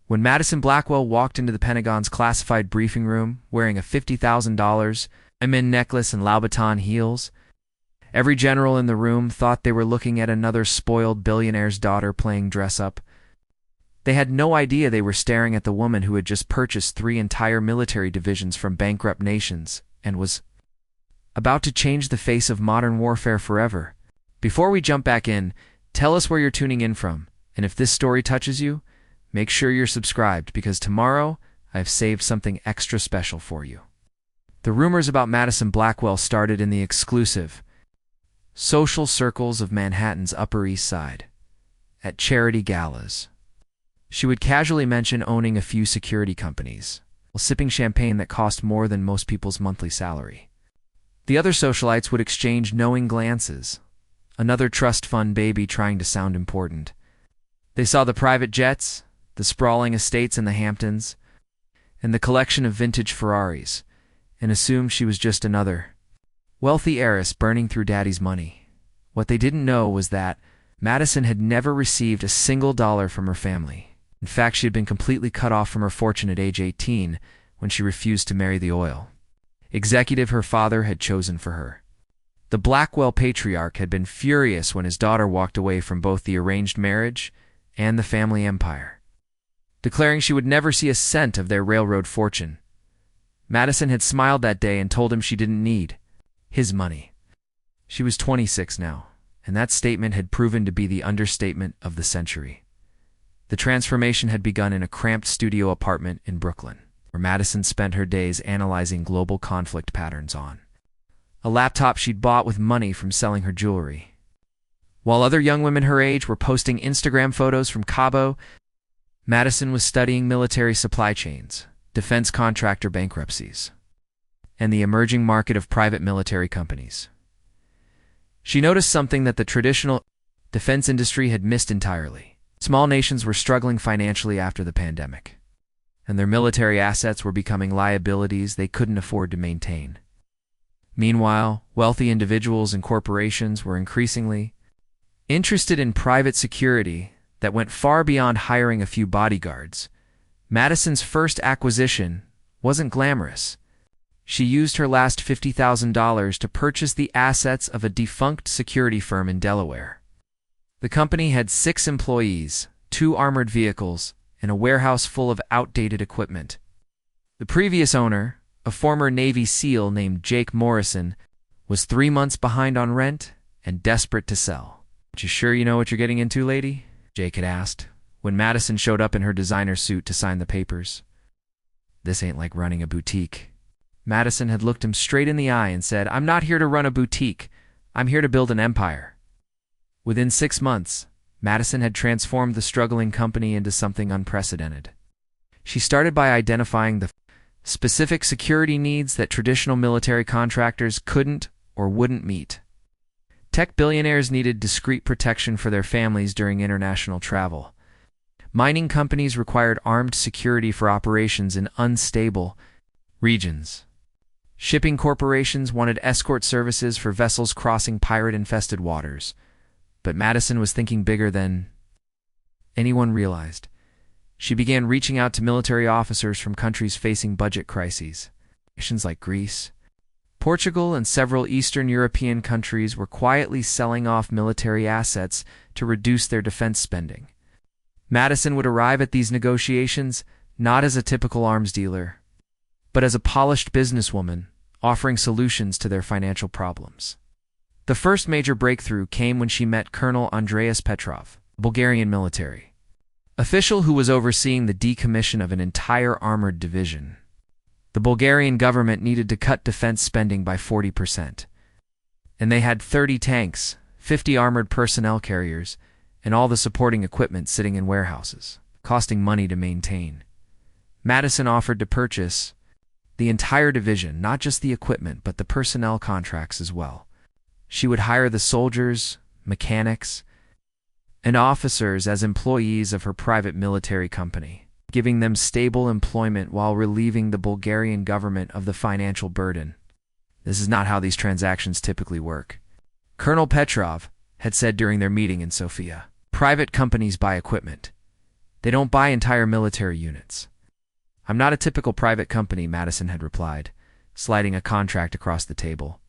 When Madison Blackwell walked into the Pentagon's classified briefing room wearing a $50,000 diamond necklace and Louboutin heels, every general in the room thought they were looking at another spoiled billionaire's daughter playing dress-up. They had no idea they were staring at the woman who had just purchased 3 entire military divisions from bankrupt nations and was about to change the face of modern warfare forever. Before we jump back in, tell us where you're tuning in from, and if this story touches you, make sure you're subscribed because tomorrow I've saved something extra special for you. The rumors about Madison Blackwell started in the exclusive social circles of Manhattan's Upper East Side, at charity galas. She would casually mention owning a few security companies, while sipping champagne that cost more than most people's monthly salary. The other socialites would exchange knowing glances, another trust fund baby trying to sound important. They saw the private jets, the sprawling estates in the Hamptons, and the collection of vintage Ferraris, and assumed she was just another wealthy heiress burning through daddy's money. What they didn't know was that Madison had never received a single dollar from her family. In fact, she had been completely cut off from her fortune at age 18 when she refused to marry the oil executive her father had chosen for her. The Blackwell patriarch had been furious when his daughter walked away from both the arranged marriage and the family empire, declaring she would never see a cent of their railroad fortune. Madison had smiled that day and told him she didn't need his money. She was 26 now, and that statement had proven to be the understatement of the century. The transformation had begun in a cramped studio apartment in Brooklyn, where Madison spent her days analyzing global conflict patterns on a laptop she'd bought with money from selling her jewelry. While other young women her age were posting Instagram photos from Cabo, Madison was studying military supply chains, defense contractor bankruptcies, and the emerging market of private military companies. She noticed something that the traditional defense industry had missed entirely. Small nations were struggling financially after the pandemic, and their military assets were becoming liabilities they couldn't afford to maintain. Meanwhile, wealthy individuals and corporations were increasingly interested in private security that went far beyond hiring a few bodyguards. Madison's first acquisition wasn't glamorous. She used her last $50,000 to purchase the assets of a defunct security firm in Delaware. The company had 6 employees, 2 armored vehicles, and a warehouse full of outdated equipment. The previous owner, a former Navy SEAL named Jake Morrison, was 3 months behind on rent and desperate to sell. "You sure you know what you're getting into, lady?" Jake had asked, when Madison showed up in her designer suit to sign the papers. "This ain't like running a boutique." Madison had looked him straight in the eye and said, "I'm not here to run a boutique. I'm here to build an empire." Within 6 months, Madison had transformed the struggling company into something unprecedented. She started by identifying the specific security needs that traditional military contractors couldn't or wouldn't meet. Tech billionaires needed discreet protection for their families during international travel. Mining companies required armed security for operations in unstable regions. Shipping corporations wanted escort services for vessels crossing pirate-infested waters. But Madison was thinking bigger than anyone realized. She began reaching out to military officers from countries facing budget crises. Nations like Greece, Portugal, and several Eastern European countries were quietly selling off military assets to reduce their defense spending. Madison would arrive at these negotiations not as a typical arms dealer, but as a polished businesswoman offering solutions to their financial problems. The first major breakthrough came when she met Colonel Andreas Petrov, a Bulgarian military official who was overseeing the decommission of an entire armored division. The Bulgarian government needed to cut defense spending by 40%, and they had 30 tanks, 50 armored personnel carriers, and all the supporting equipment sitting in warehouses, costing money to maintain. Madison offered to purchase the entire division, not just the equipment, but the personnel contracts as well. She would hire the soldiers, mechanics, and officers as employees of her private military company, giving them stable employment while relieving the Bulgarian government of the financial burden. This is not how these transactions typically work. Colonel Petrov had said during their meeting in Sofia, "Private companies buy equipment. They don't buy entire military units. I'm not a typical private company, Madison had replied, sliding a contract across the table.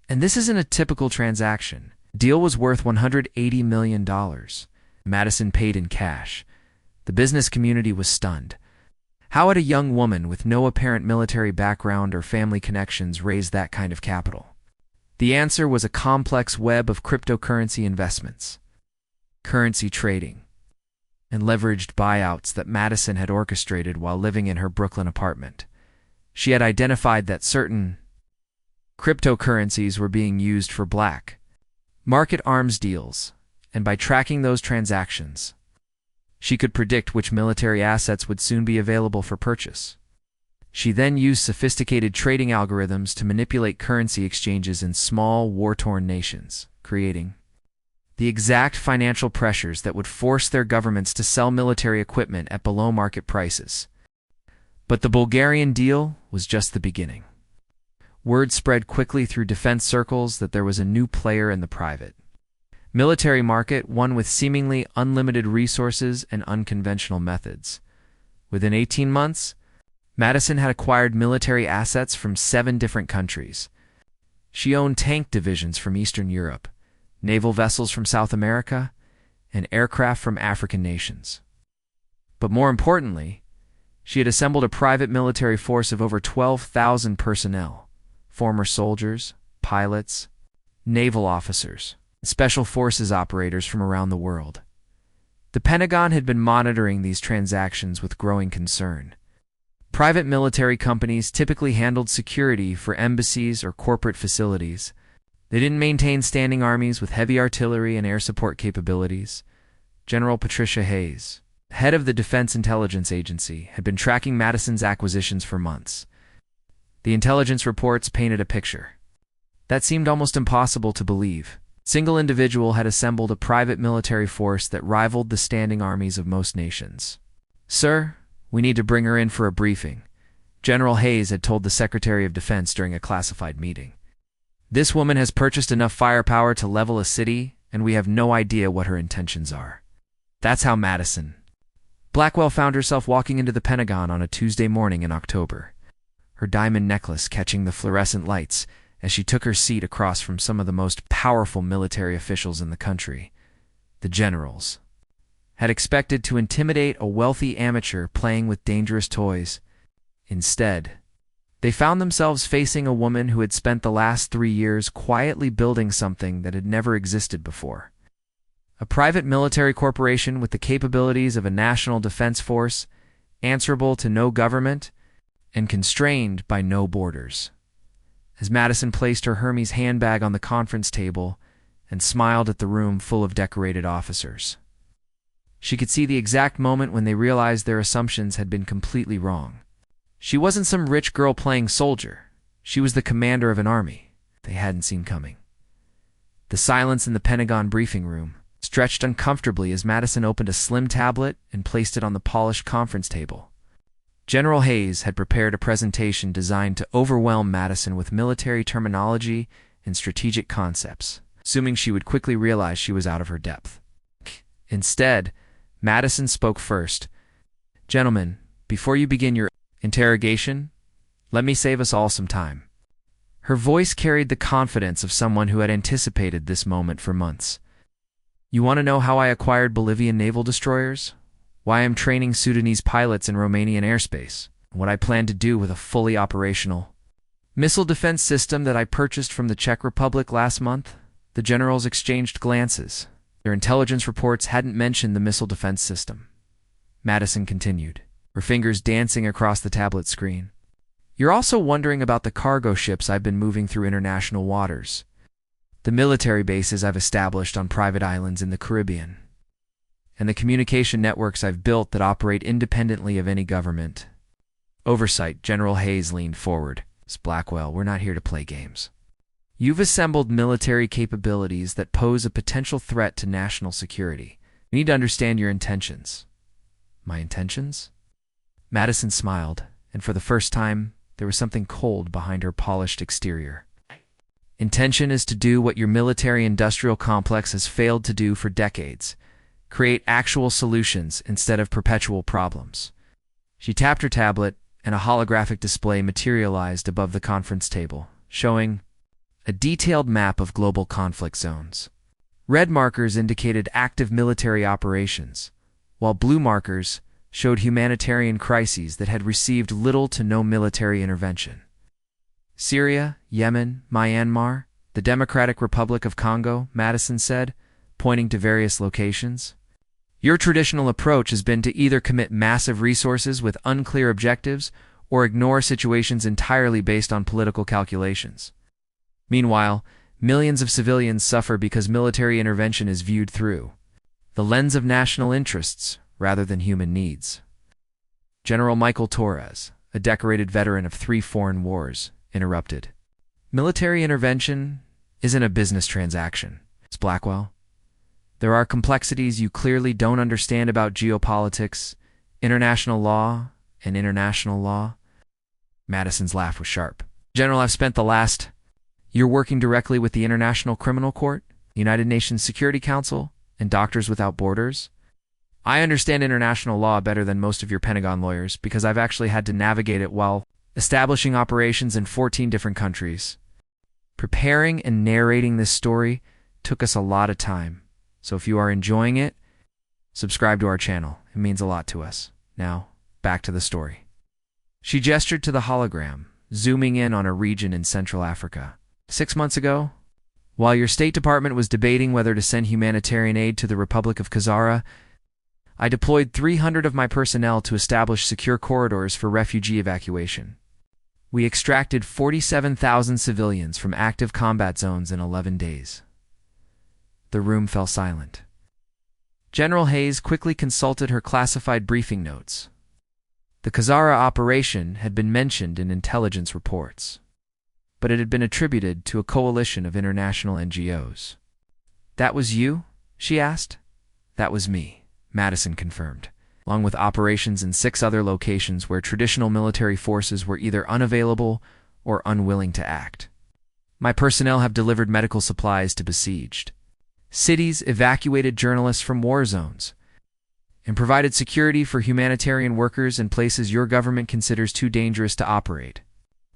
And this isn't a typical transaction. Deal was worth $180 million. Madison paid in cash. The business community was stunned. How had a young woman with no apparent military background or family connections raised that kind of capital? The answer was a complex web of cryptocurrency investments, currency trading, and leveraged buyouts that Madison had orchestrated while living in her Brooklyn apartment. She had identified that certain cryptocurrencies were being used for black market arms deals, and by tracking those transactions, she could predict which military assets would soon be available for purchase. She then used sophisticated trading algorithms to manipulate currency exchanges in small, war-torn nations, creating the exact financial pressures that would force their governments to sell military equipment at below-market prices. But the Bulgarian deal was just the beginning. Word spread quickly through defense circles that there was a new player in the private military market, one with seemingly unlimited resources and unconventional methods. Within 18 months, Madison had acquired military assets from 7 different countries. She owned tank divisions from Eastern Europe, naval vessels from South America, and aircraft from African nations. But more importantly, she had assembled a private military force of over 12,000 personnel, former soldiers, pilots, naval officers, special forces operators from around the world. The Pentagon had been monitoring these transactions with growing concern. Private military companies typically handled security for embassies or corporate facilities. They didn't maintain standing armies with heavy artillery and air support capabilities. General Patricia Hayes, head of the Defense Intelligence Agency, had been tracking Madison's acquisitions for months. The intelligence reports painted a picture that seemed almost impossible to believe. Single individual had assembled a private military force that rivaled the standing armies of most nations. "Sir, we need to bring her in for a briefing," General Hayes had told the Secretary of Defense during a classified meeting. "This woman has purchased enough firepower to level a city, and we have no idea what her intentions are." That's how Madison Blackwell found herself walking into the Pentagon on a Tuesday morning in October, her diamond necklace catching the fluorescent lights as she took her seat across from some of the most powerful military officials in the country. The generals had expected to intimidate a wealthy amateur playing with dangerous toys. Instead, they found themselves facing a woman who had spent the last 3 years quietly building something that had never existed before. A private military corporation with the capabilities of a national defense force, answerable to no government, and constrained by no borders. As Madison placed her Hermes handbag on the conference table and smiled at the room full of decorated officers, she could see the exact moment when they realized their assumptions had been completely wrong. She wasn't some rich girl playing soldier. She was the commander of an army they hadn't seen coming. The silence in the Pentagon briefing room stretched uncomfortably as Madison opened a slim tablet and placed it on the polished conference table. General Hayes had prepared a presentation designed to overwhelm Madison with military terminology and strategic concepts, assuming she would quickly realize she was out of her depth. Instead, Madison spoke first. "Gentlemen, before you begin your interrogation, let me save us all some time." Her voice carried the confidence of someone who had anticipated this moment for months. "You want to know how I acquired Bolivian naval destroyers? Why I'm training Sudanese pilots in Romanian airspace? And what I plan to do with a fully operational missile defense system that I purchased from the Czech Republic last month?" The generals exchanged glances. Their intelligence reports hadn't mentioned the missile defense system. Madison continued, her fingers dancing across the tablet screen. "You're also wondering about the cargo ships I've been moving through international waters, the military bases I've established on private islands in the Caribbean, and the communication networks I've built that operate independently of any government oversight." General Hayes leaned forward. "Miss Blackwell, we're not here to play games. You've assembled military capabilities that pose a potential threat to national security. We need to understand your intentions." "My intentions?" Madison smiled, and for the first time, there was something cold behind her polished exterior. "Intention is to do what your military-industrial complex has failed to do for decades: create actual solutions instead of perpetual problems. She tapped her tablet, and a holographic display materialized above the conference table, showing a detailed map of global conflict zones. Red markers indicated active military operations, while blue markers showed humanitarian crises that had received little to no military intervention. Syria, Yemen, Myanmar, the Democratic Republic of Congo, Madison said, pointing to various locations. Your traditional approach has been to either commit massive resources with unclear objectives or ignore situations entirely based on political calculations. Meanwhile, millions of civilians suffer because military intervention is viewed through the lens of national interests rather than human needs. General Michael Torres, a decorated veteran of 3 foreign wars, interrupted. Military intervention isn't a business transaction. It's Blackwell. There are complexities you clearly don't understand about geopolitics, international law, and international law. Madison's laugh was sharp. General, I've spent the last year working directly with the International Criminal Court, the United Nations Security Council, and Doctors Without Borders. I understand international law better than most of your Pentagon lawyers because I've actually had to navigate it while establishing operations in 14 different countries. Preparing and narrating this story took us a lot of time. So if you are enjoying it, subscribe to our channel. It means a lot to us. Now, back to the story. She gestured to the hologram, zooming in on a region in Central Africa. 6 months ago, while your State Department was debating whether to send humanitarian aid to the Republic of Kazara, I deployed 300 of my personnel to establish secure corridors for refugee evacuation. We extracted 47,000 civilians from active combat zones in 11 days. The room fell silent. General Hayes quickly consulted her classified briefing notes. The Kazara operation had been mentioned in intelligence reports, but it had been attributed to a coalition of international NGOs. That was you? She asked. That was me, Madison confirmed, along with operations in 6 other locations where traditional military forces were either unavailable or unwilling to act. My personnel have delivered medical supplies to besieged cities, evacuated journalists from war zones, and provided security for humanitarian workers in places your government considers too dangerous to operate.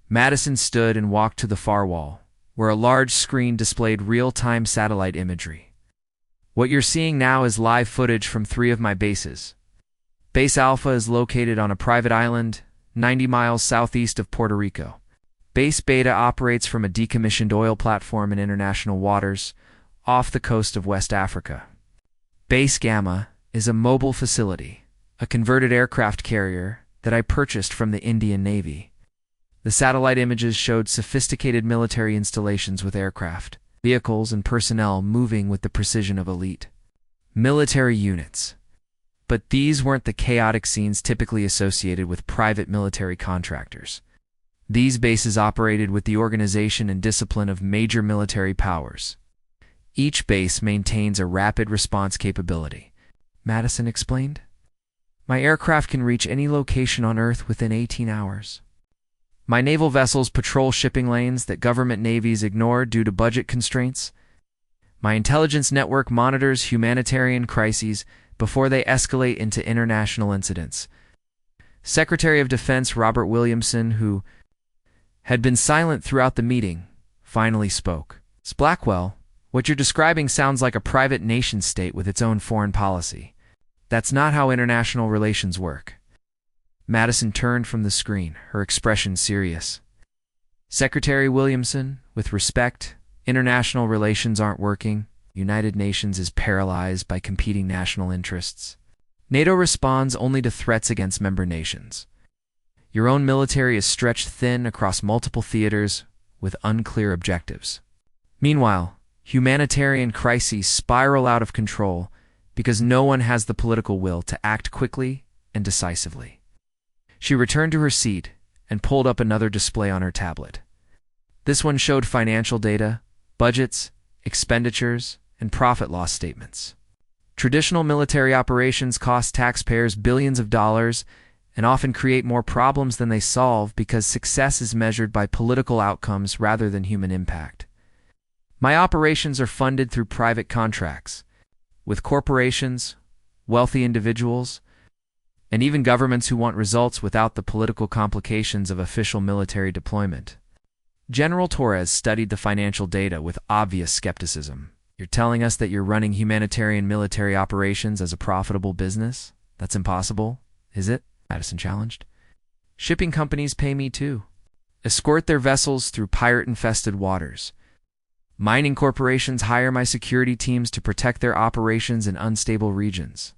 Madison stood and walked to the far wall, where a large screen displayed real-time satellite imagery. What you're seeing now is live footage from 3 of my bases. Base Alpha is located on a private island 90 miles southeast of Puerto Rico. Base Beta operates from a decommissioned oil platform in international waters off the coast of West Africa. Base Gamma is a mobile facility, a converted aircraft carrier that I purchased from the Indian Navy. The satellite images showed sophisticated military installations with aircraft, vehicles, and personnel moving with the precision of elite military units. But these weren't the chaotic scenes typically associated with private military contractors. These bases operated with the organization and discipline of major military powers. Each base maintains a rapid response capability, Madison explained. My aircraft can reach any location on Earth within 18 hours. My naval vessels patrol shipping lanes that government navies ignore due to budget constraints. My intelligence network monitors humanitarian crises before they escalate into international incidents. Secretary of Defense Robert Williamson, who had been silent throughout the meeting, finally spoke. Blackwell, what you're describing sounds like a private nation-state with its own foreign policy. That's not how international relations work. Madison turned from the screen, her expression serious. Secretary Williamson, with respect, international relations aren't working. United Nations is paralyzed by competing national interests. NATO responds only to threats against member nations. Your own military is stretched thin across multiple theaters with unclear objectives. Meanwhile, humanitarian crises spiral out of control because no one has the political will to act quickly and decisively. She returned to her seat and pulled up another display on her tablet. This one showed financial data, budgets, expenditures, and profit-loss statements. Traditional military operations cost taxpayers billions of dollars and often create more problems than they solve because success is measured by political outcomes rather than human impact. My operations are funded through private contracts with corporations wealthy individuals, and even governments who want results without the political complications of official military deployment. General Torres studied the financial data with obvious skepticism. You're telling us that you're running humanitarian military operations as a profitable business? That's impossible, is it? Madison challenged. Shipping companies pay me too. Escort their vessels through pirate-infested waters. Mining corporations hire my security teams to protect their operations in unstable regions.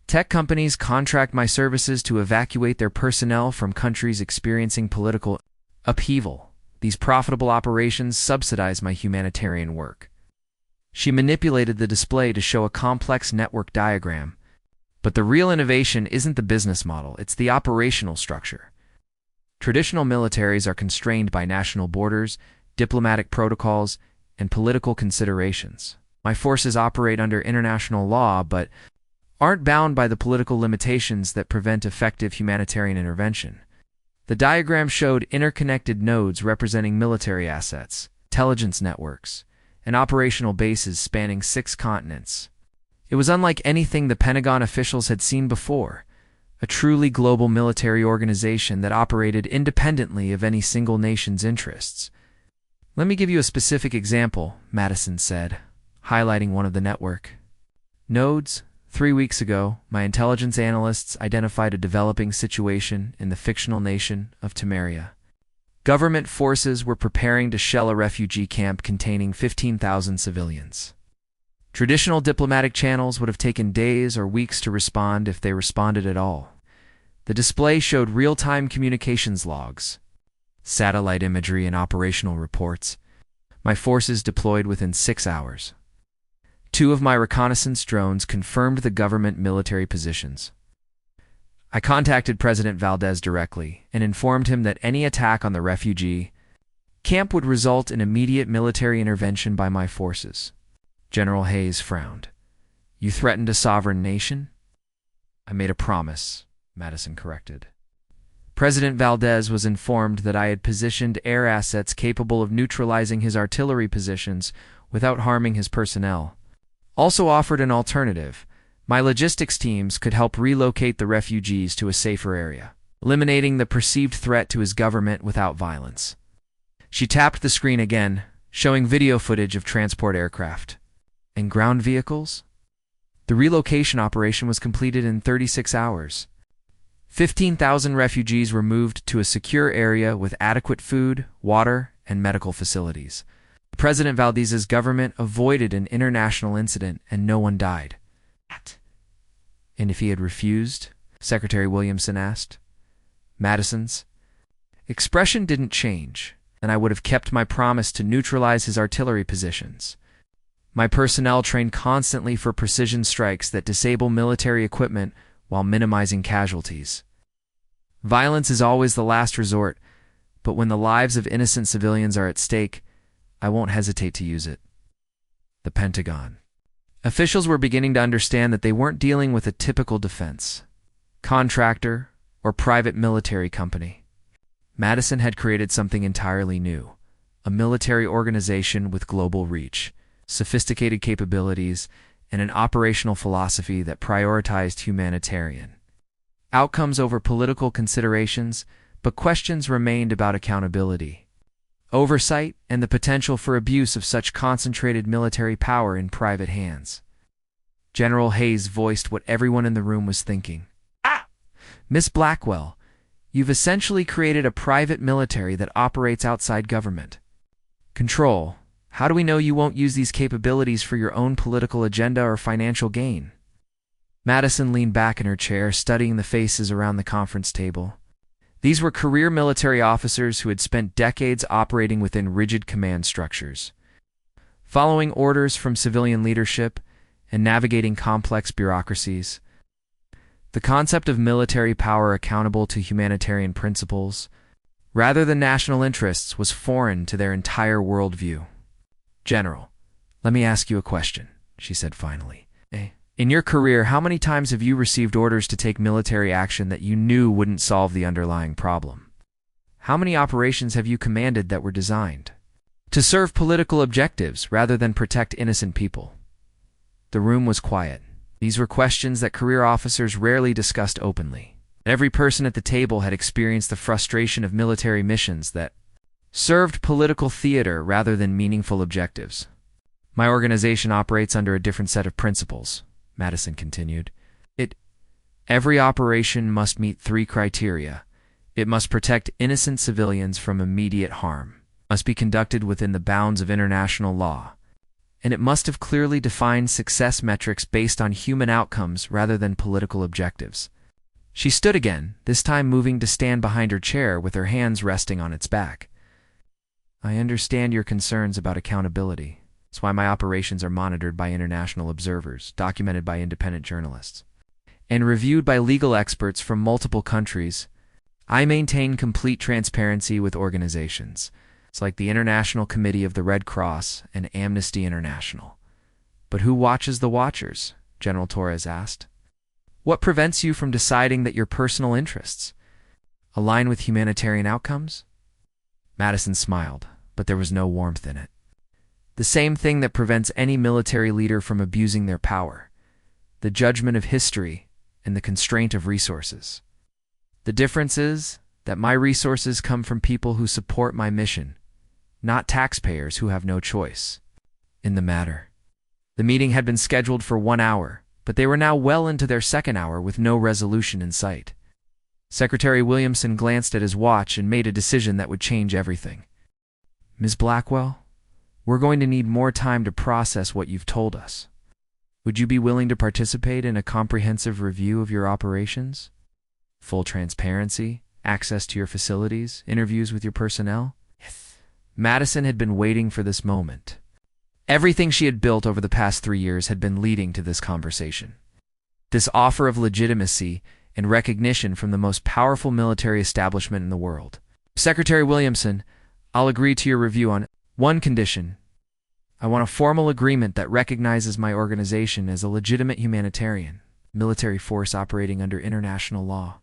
Tech companies contract my services to evacuate their personnel from countries experiencing political upheaval. These profitable operations subsidize my humanitarian work. She manipulated the display to show a complex network diagram. But the real innovation isn't the business model, it's the operational structure. Traditional militaries are constrained by national borders, diplomatic protocols, and political considerations. My forces operate under international law, but aren't bound by the political limitations that prevent effective humanitarian intervention. The diagram showed interconnected nodes representing military assets, intelligence networks, and operational bases spanning 6 continents. It was unlike anything the Pentagon officials had seen before, a truly global military organization that operated independently of any single nation's interests. Let me give you a specific example, Madison said, highlighting one of the network nodes. 3 weeks ago, my intelligence analysts identified a developing situation in the fictional nation of Temeria. Government forces were preparing to shell a refugee camp containing 15,000 civilians. Traditional diplomatic channels would have taken days or weeks to respond if they responded at all. The display showed real-time communications logs, satellite imagery, and operational reports. My forces deployed within 6 hours. 2 of my reconnaissance drones confirmed the government military positions. I contacted President Valdez directly and informed him that any attack on the refugee camp would result in immediate military intervention by my forces. General Hayes frowned. You threatened a sovereign nation? I made a promise, Madison corrected. President Valdez was informed that I had positioned air assets capable of neutralizing his artillery positions without harming his personnel. Also offered an alternative. My logistics teams could help relocate the refugees to a safer area, eliminating the perceived threat to his government without violence. She tapped the screen again, showing video footage of transport aircraft. And ground vehicles? The relocation operation was completed in 36 hours. 15,000 refugees were moved to a secure area with adequate food, water, and medical facilities. President Valdez's government avoided an international incident and no one died. And if he had refused? Secretary Williamson asked. Madison's expression didn't change, and I would have kept my promise to neutralize his artillery positions. My personnel train constantly for precision strikes that disable military equipment while minimizing casualties. Violence is always the last resort, but when the lives of innocent civilians are at stake, I won't hesitate to use it. The Pentagon. Officials were beginning to understand that they weren't dealing with a typical defense, contractor, or private military company. Madison had created something entirely new, a military organization with global reach, sophisticated capabilities, and an operational philosophy that prioritized humanitarian outcomes over political considerations, but questions remained about accountability, oversight, and the potential for abuse of such concentrated military power in private hands. General Hayes voiced what everyone in the room was thinking. Miss Blackwell, you've essentially created a private military that operates outside government control. How do we know you won't use these capabilities for your own political agenda or financial gain? Madison leaned back in her chair, studying the faces around the conference table. These were career military officers who had spent decades operating within rigid command structures, following orders from civilian leadership and navigating complex bureaucracies. The concept of military power accountable to humanitarian principles, rather than national interests, was foreign to their entire worldview. General, let me ask you a question, she said finally. In your career, how many times have you received orders to take military action that you knew wouldn't solve the underlying problem? How many operations have you commanded that were designed to serve political objectives rather than protect innocent people? The room was quiet, These were questions that career officers rarely discussed openly. Every person at the table had experienced the frustration of military missions that served political theater rather than meaningful objectives. My organization operates under a different set of principles, Madison continued. Every operation must meet 3 criteria. It must protect innocent civilians from immediate harm, must be conducted within the bounds of international law, and it must have clearly defined success metrics based on human outcomes rather than political objectives. She stood again, this time moving to stand behind her chair with her hands resting on its back. I understand your concerns about accountability. That's why my operations are monitored by international observers, documented by independent journalists, and reviewed by legal experts from multiple countries. I maintain complete transparency with organizations. It's like the International Committee of the Red Cross and Amnesty International. But who watches the watchers? General Torres asked. What prevents you from deciding that your personal interests align with humanitarian outcomes? Madison smiled, but there was no warmth in it. The same thing that prevents any military leader from abusing their power: the judgment of history and the constraint of resources. The difference is that my resources come from people who support my mission, not taxpayers who have no choice in the matter. The meeting had been scheduled for 1 hour, but they were now well into their 2nd hour with no resolution in sight. Secretary Williamson glanced at his watch and made a decision that would change everything. Ms. Blackwell, we're going to need more time to process what you've told us. Would you be willing to participate in a comprehensive review of your operations? Full transparency, access to your facilities, interviews with your personnel? Yes. Madison had been waiting for this moment. Everything she had built over the past 3 years had been leading to this conversation. This offer of legitimacy and recognition from the most powerful military establishment in the world. Secretary Williamson, I'll agree to your review on one condition. I want a formal agreement that recognizes my organization as a legitimate humanitarian military force operating under international law.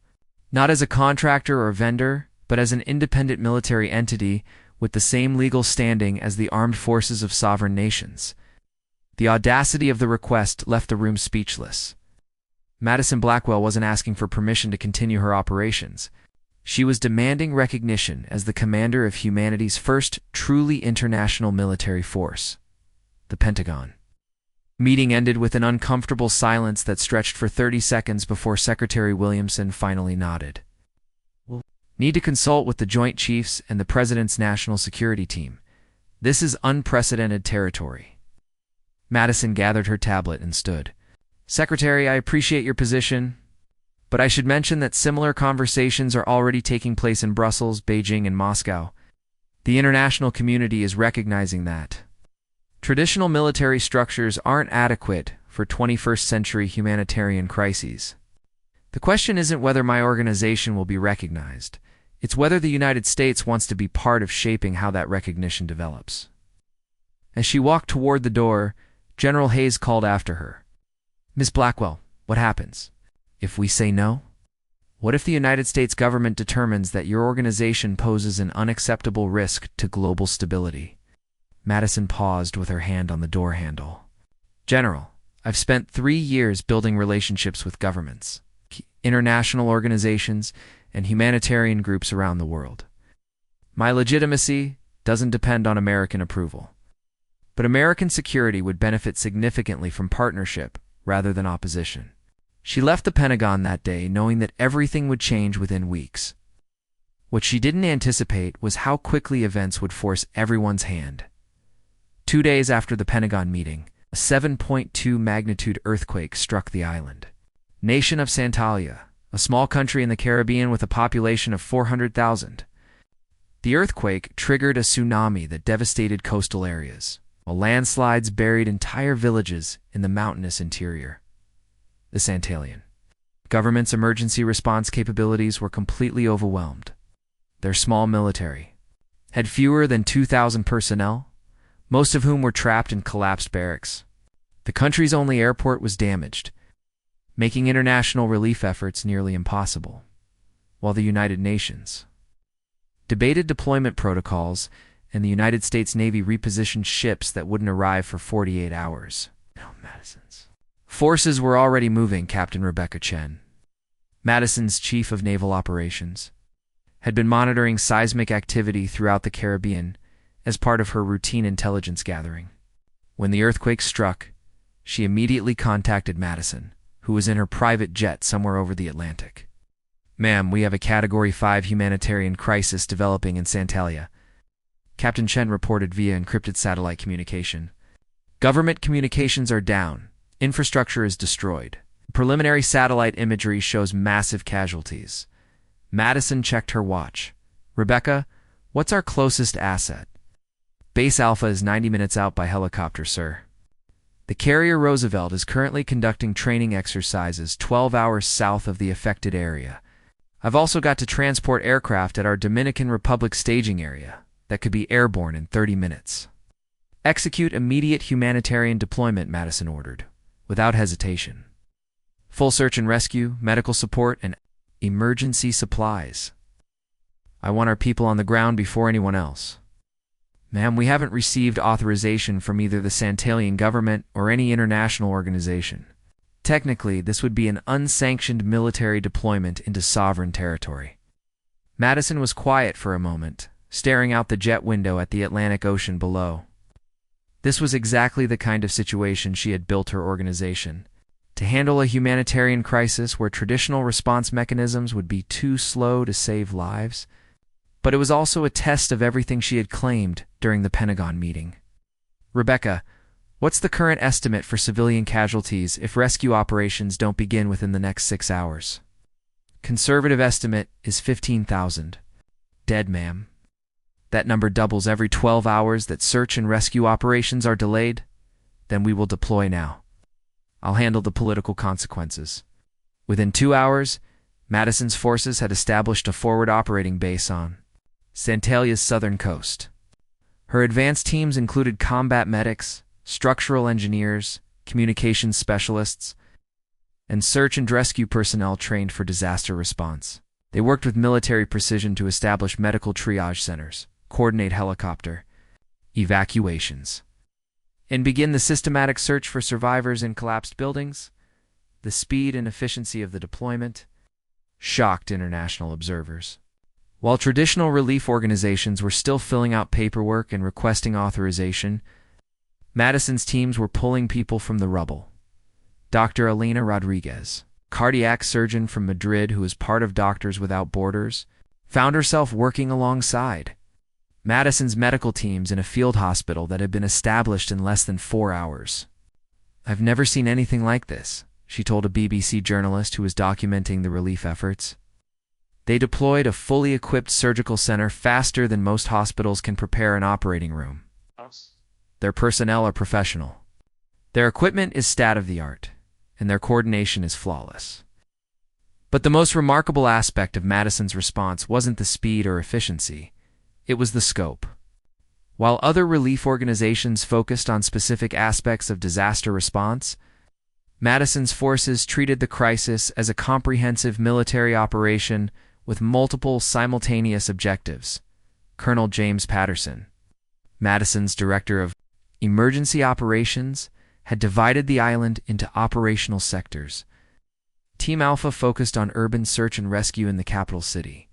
Not as a contractor or vendor, but as an independent military entity with the same legal standing as the armed forces of sovereign nations. The audacity of the request left the room speechless. Madison Blackwell wasn't asking for permission to continue her operations. She was demanding recognition as the commander of humanity's first truly international military force, the Pentagon. Meeting ended with an uncomfortable silence that stretched for 30 seconds before Secretary Williamson finally nodded. We'll need to consult with the Joint Chiefs and the President's National Security Team. This is unprecedented territory. Madison gathered her tablet and stood. Secretary, I appreciate your position, but I should mention that similar conversations are already taking place in Brussels, Beijing, and Moscow. The international community is recognizing that traditional military structures aren't adequate for 21st century humanitarian crises. The question isn't whether my organization will be recognized. It's whether the United States wants to be part of shaping how that recognition develops. As she walked toward the door, General Hayes called after her. Ms. Blackwell, what happens if we say no? What if the United States government determines that your organization poses an unacceptable risk to global stability? Madison paused with her hand on the door handle. General, I've spent 3 years building relationships with governments, international organizations, and humanitarian groups around the world. My legitimacy doesn't depend on American approval. But American security would benefit significantly from partnership rather than opposition. She left the Pentagon that day knowing that everything would change within weeks. What she didn't anticipate was how quickly events would force everyone's hand. 2 days after the Pentagon meeting, a 7.2 magnitude earthquake struck the island. Nation of Santalia, a small country in the Caribbean with a population of 400,000. The earthquake triggered a tsunami that devastated coastal areas, while landslides buried entire villages in the mountainous interior. The Santalian government's emergency response capabilities were completely overwhelmed. Their small military had fewer than 2,000 personnel, most of whom were trapped in collapsed barracks. The country's only airport was damaged, making international relief efforts nearly impossible, while the United Nations debated deployment protocols, and the United States Navy repositioned ships that wouldn't arrive for 48 hours. Madison's Forces were already moving, Captain Rebecca Chen, Madison's chief of naval operations, had been monitoring seismic activity throughout the Caribbean as part of her routine intelligence gathering. When the earthquake struck, she immediately contacted Madison, who was in her private jet somewhere over the Atlantic. "Ma'am, we have a Category 5 humanitarian crisis developing in Santalia," Captain Chen reported via encrypted satellite communication. "Government communications are down. Infrastructure is destroyed. Preliminary satellite imagery shows massive casualties." Madison checked her watch. "Rebecca, what's our closest asset?" "Base Alpha is 90 minutes out by helicopter, sir. The carrier Roosevelt is currently conducting training exercises 12 hours south of the affected area. I've also got to transport aircraft at our Dominican Republic staging area that could be airborne in 30 minutes. Execute immediate humanitarian deployment," Madison ordered, without hesitation. "Full search and rescue, medical support, and emergency supplies. I want our people on the ground before anyone else." "Ma'am, we haven't received authorization from either the Santalian government or any international organization. Technically, this would be an unsanctioned military deployment into sovereign territory." Madison was quiet for a moment, staring out the jet window at the Atlantic Ocean below. This was exactly the kind of situation she had built her organization, to handle a humanitarian crisis where traditional response mechanisms would be too slow to save lives. But it was also a test of everything she had claimed during the Pentagon meeting. "Rebecca, what's the current estimate for civilian casualties if rescue operations don't begin within the next 6 hours?" "Conservative estimate is 15,000. Dead, ma'am. That number doubles every 12 hours that search and rescue operations are delayed. Then we will deploy now. I'll handle the political consequences." Within 2 hours, Madison's forces had established a forward operating base on Santalia's southern coast. Her advanced teams included combat medics, structural engineers, communications specialists, and search and rescue personnel trained for disaster response. They worked with military precision to establish medical triage centers, coordinate helicopter evacuations, and begin the systematic search for survivors in collapsed buildings. The speed and efficiency of the deployment shocked international observers. While traditional relief organizations were still filling out paperwork and requesting authorization, Madison's teams were pulling people from the rubble. Dr. Elena Rodriguez, cardiac surgeon from Madrid who was part of Doctors Without Borders, found herself working alongside Madison's medical teams in a field hospital that had been established in less than 4 hours. "I've never seen anything like this," she told a BBC journalist who was documenting the relief efforts. "They deployed a fully equipped surgical center faster than most hospitals can prepare an operating room. Their personnel are professional. Their equipment is state-of-the-art, and their coordination is flawless." But the most remarkable aspect of Madison's response wasn't the speed or efficiency. It was the scope. While other relief organizations focused on specific aspects of disaster response, Madison's forces treated the crisis as a comprehensive military operation with multiple simultaneous objectives. Colonel James Patterson, Madison's director of emergency operations, had divided the island into operational sectors. Team Alpha focused on urban search and rescue in the capital city.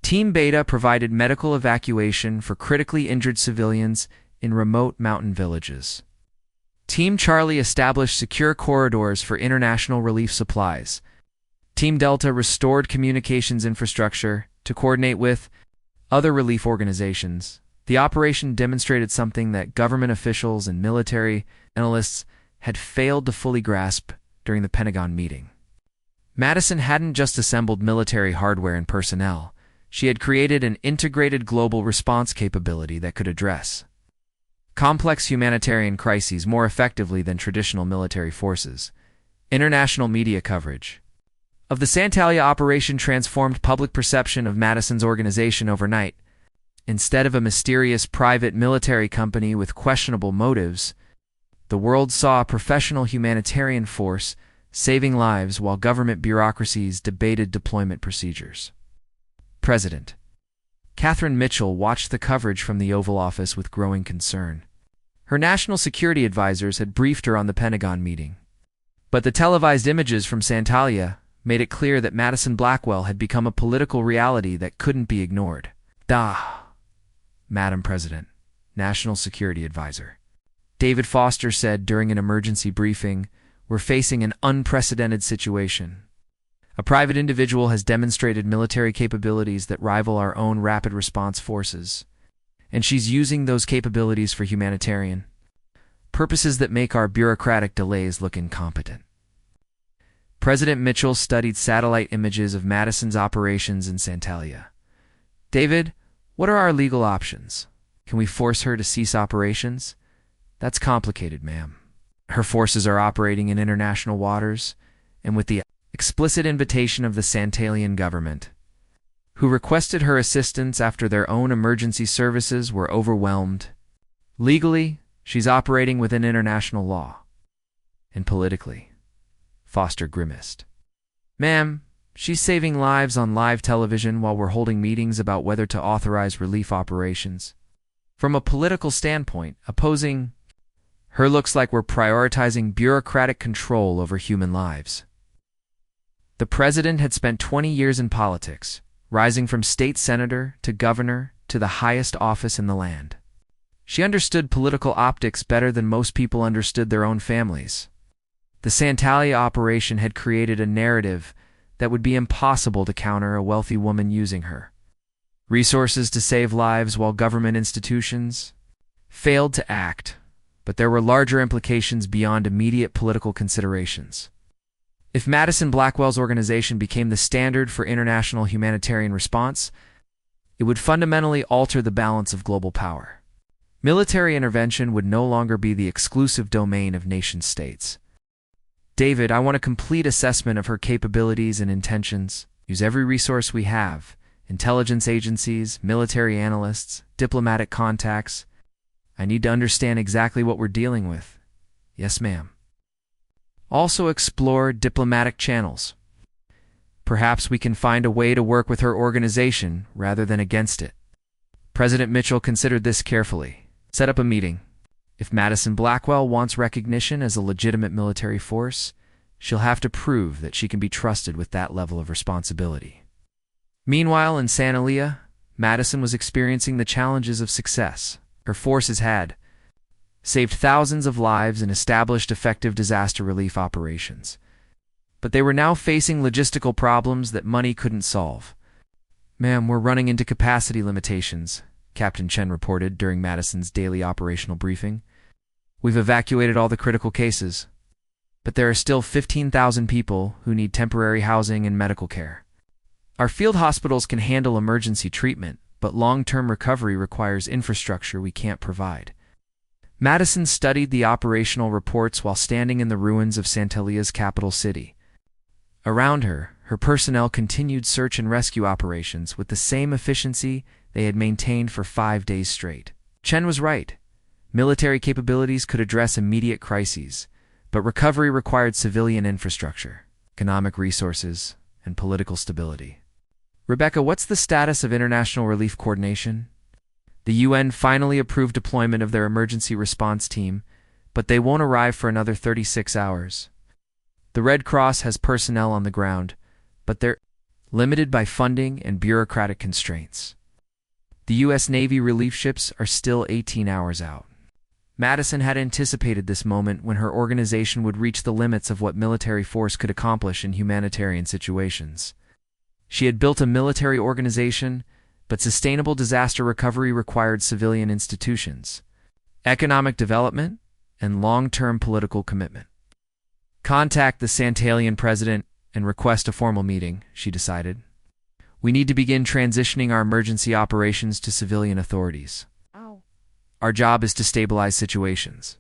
Team Beta provided medical evacuation for critically injured civilians in remote mountain villages. Team Charlie established secure corridors for international relief supplies. Team Delta restored communications infrastructure to coordinate with other relief organizations. The operation demonstrated something that government officials and military analysts had failed to fully grasp during the Pentagon meeting. Madison hadn't just assembled military hardware and personnel. She had created an integrated global response capability that could address complex humanitarian crises more effectively than traditional military forces. International media coverage of the Santalia operation transformed public perception of Madison's organization overnight. Instead of a mysterious private military company with questionable motives, the world saw a professional humanitarian force saving lives while government bureaucracies debated deployment procedures. President Catherine Mitchell watched the coverage from the Oval Office with growing concern. Her national security advisors had briefed her on the Pentagon meeting. But the televised images from Santalia made it clear that Madison Blackwell had become a political reality that couldn't be ignored. Madam President, National Security Advisor David Foster said during an emergency briefing, "We're facing an unprecedented situation. A private individual has demonstrated military capabilities that rival our own rapid response forces, and she's using those capabilities for humanitarian purposes that make our bureaucratic delays look incompetent." President Mitchell studied satellite images of Madison's operations in Santalia. "David, what are our legal options? Can we force her to cease operations?" "That's complicated, ma'am. Her forces are operating in international waters, and with the explicit invitation of the Santalian government, who requested her assistance after their own emergency services were overwhelmed. Legally, she's operating within international law. And politically," Foster grimaced. "Ma'am, she's saving lives on live television while we're holding meetings about whether to authorize relief operations. From a political standpoint, opposing her looks like we're prioritizing bureaucratic control over human lives." The president had spent 20 years in politics, rising from state senator to governor to the highest office in the land. She understood political optics better than most people understood their own families. The Santalia operation had created a narrative that would be impossible to counter a wealthy woman using her resources to save lives while government institutions failed to act, but there were larger implications beyond immediate political considerations. If Madison Blackwell's organization became the standard for international humanitarian response, it would fundamentally alter the balance of global power. Military intervention would no longer be the exclusive domain of nation-states. "David, I want a complete assessment of her capabilities and intentions. Use every resource we have: intelligence agencies, military analysts, diplomatic contacts. I need to understand exactly what we're dealing with." "Yes, ma'am." "Also explore diplomatic channels. Perhaps we can find a way to work with her organization rather than against it." President Mitchell considered this carefully. "Set up a meeting. If Madison Blackwell wants recognition as a legitimate military force, she'll have to prove that she can be trusted with that level of responsibility." Meanwhile, in Santalia, Madison was experiencing the challenges of success. Her forces had saved thousands of lives and established effective disaster relief operations. But they were now facing logistical problems that money couldn't solve. "Ma'am, we're running into capacity limitations," Captain Chen reported during Madison's daily operational briefing. "We've evacuated all the critical cases, but there are still 15,000 people who need temporary housing and medical care. Our field hospitals can handle emergency treatment, but long-term recovery requires infrastructure we can't provide." Madison studied the operational reports while standing in the ruins of Santalia's capital city. Around her, her personnel continued search and rescue operations with the same efficiency they had maintained for 5 days straight. Chen was right. Military capabilities could address immediate crises, but recovery required civilian infrastructure, economic resources, and political stability. "Rebecca, what's the status of international relief coordination?" The UN finally approved deployment of their emergency response team, but they won't arrive for another 36 hours. The Red Cross has personnel on the ground, but they're limited by funding and bureaucratic constraints. The U.S. Navy relief ships are still 18 hours out. Madison had anticipated this moment when her organization would reach the limits of what military force could accomplish in humanitarian situations. She had built a military organization, but sustainable disaster recovery required civilian institutions, economic development, and long-term political commitment. "Contact the Santalian president and request a formal meeting," she decided. "We need to begin transitioning our emergency operations to civilian authorities. Our job is to stabilize situations,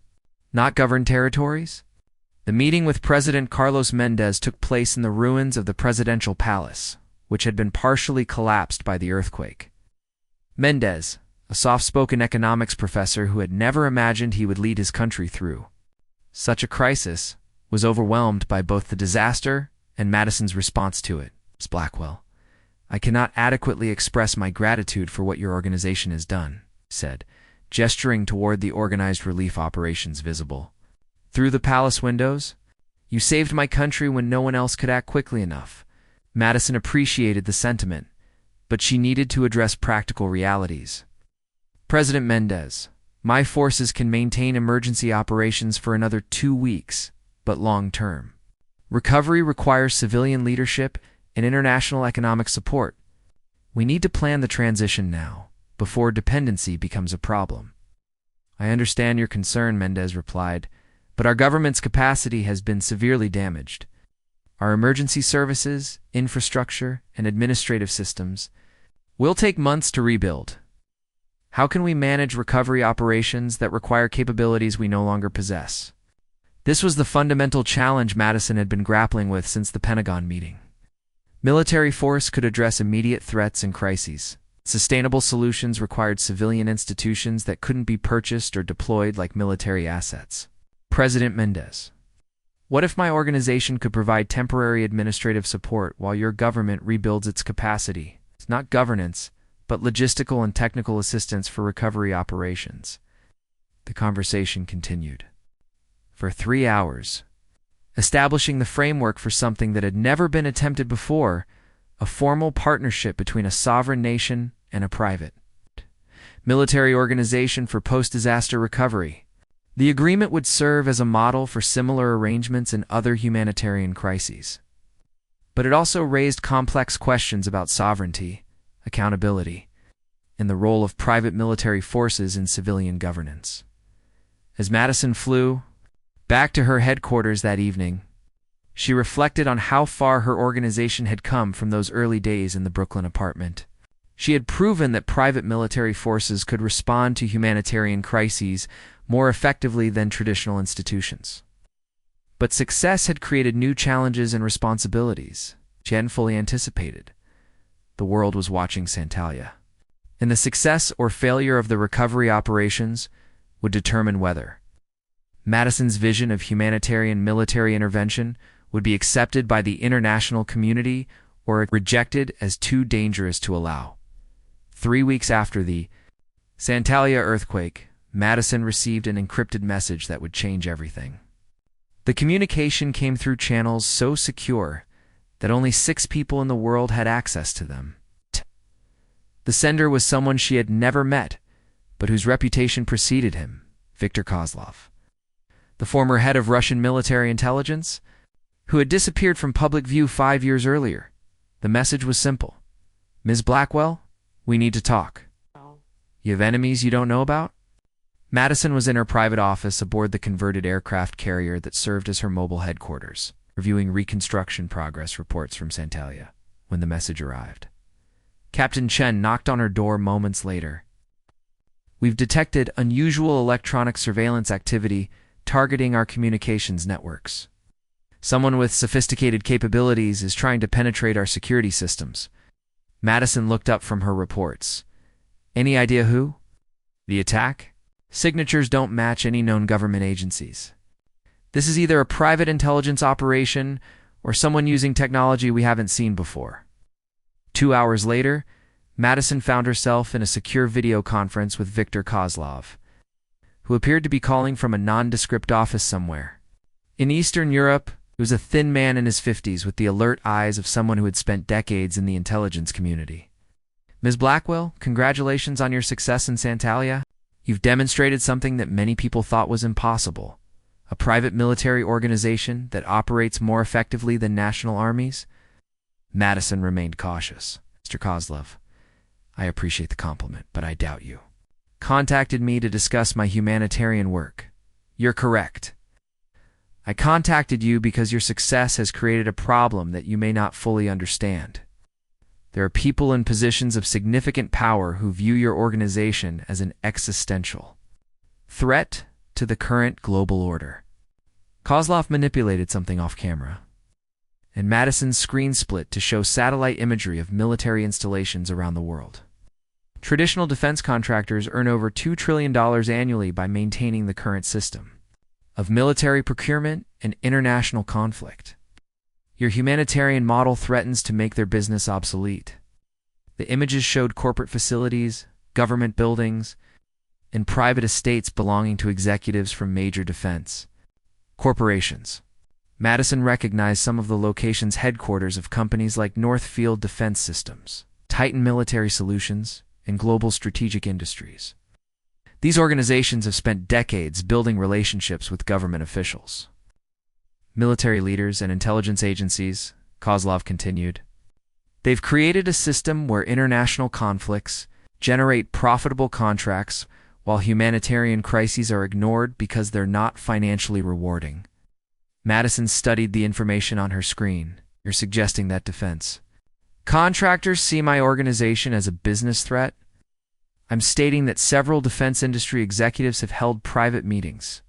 not govern territories." The meeting with President Carlos Mendez took place in the ruins of the presidential palace, which had been partially collapsed by the earthquake. Mendez, a soft-spoken economics professor who had never imagined he would lead his country through such a crisis, was overwhelmed by both the disaster and Madison's response to it. "Ms. Blackwell, I cannot adequately express my gratitude for what your organization has done," he said, gesturing toward the organized relief operations visible through the palace windows. You saved my country when no one else could act quickly enough. Madison appreciated the sentiment, but she needed to address practical realities. President Mendez, my forces can maintain emergency operations for another 2 weeks, but long-term. Recovery requires civilian leadership and international economic support. We need to plan the transition now, before dependency becomes a problem. I understand your concern, Mendez replied, but our government's capacity has been severely damaged. Our emergency services, infrastructure, and administrative systems will take months to rebuild. How can we manage recovery operations that require capabilities we no longer possess? This was the fundamental challenge Madison had been grappling with since the Pentagon meeting. Military force could address immediate threats and crises. Sustainable solutions required civilian institutions that couldn't be purchased or deployed like military assets. President Mendez, what if my organization could provide temporary administrative support while your government rebuilds its capacity? It's not governance, but logistical and technical assistance for recovery operations. The conversation continued. For 3 hours, establishing the framework for something that had never been attempted before, a formal partnership between a sovereign nation and a private military organization for post-disaster recovery. The agreement would serve as a model for similar arrangements in other humanitarian crises. But it also raised complex questions about sovereignty, accountability, and the role of private military forces in civilian governance. As Madison flew back to her headquarters that evening, she reflected on how far her organization had come from those early days in the Brooklyn apartment. She had proven that private military forces could respond to humanitarian crises more effectively than traditional institutions. But success had created new challenges and responsibilities she hadn't fully anticipated. The world was watching Santalia, and the success or failure of the recovery operations would determine whether Madison's vision of humanitarian military intervention would be accepted by the international community or rejected as too dangerous to allow. 3 weeks after the Santalia earthquake, Madison received an encrypted message that would change everything. The communication came through channels so secure that only 6 people in the world had access to them. The sender was someone she had never met, but whose reputation preceded him, Viktor Kozlov, the former head of Russian military intelligence, who had disappeared from public view 5 years earlier. The message was simple. Ms. Blackwell, we need to talk. You have enemies you don't know about? Madison was in her private office aboard the converted aircraft carrier that served as her mobile headquarters, reviewing reconstruction progress reports from Santalia, when the message arrived. Captain Chen knocked on her door moments later. We've detected unusual electronic surveillance activity targeting our communications networks. Someone with sophisticated capabilities is trying to penetrate our security systems. Madison looked up from her reports. Any idea who? The attack? Signatures don't match any known government agencies. This is either a private intelligence operation or someone using technology we haven't seen before. 2 hours later, Madison found herself in a secure video conference with Viktor Kozlov, who appeared to be calling from a nondescript office somewhere. In Eastern Europe, he was a thin man in his 50s with the alert eyes of someone who had spent decades in the intelligence community. Ms. Blackwell, congratulations on your success in Santalia. You've demonstrated something that many people thought was impossible. A private military organization that operates more effectively than national armies? Madison remained cautious. Mr. Kozlov, I appreciate the compliment, but I doubt you. Contacted me to discuss my humanitarian work. You're correct. I contacted you because your success has created a problem that you may not fully understand. There are people in positions of significant power who view your organization as an existential threat to the current global order. Kozlov manipulated something off camera, and Madison's screen split to show satellite imagery of military installations around the world. Traditional defense contractors earn over $2 trillion annually by maintaining the current system of military procurement and international conflict. Your humanitarian model threatens to make their business obsolete. The images showed corporate facilities, government buildings, and private estates belonging to executives from major defense corporations. Madison recognized some of the location's headquarters of companies like Northfield Defense Systems, Titan Military Solutions, and Global Strategic Industries. These organizations have spent decades building relationships with government officials, military leaders, and intelligence agencies, Kozlov continued. They've created a system where international conflicts generate profitable contracts while humanitarian crises are ignored because they're not financially rewarding. Madison studied the information on her screen. You're suggesting that defense contractors see my organization as a business threat? I'm stating that several defense industry executives have held private meetings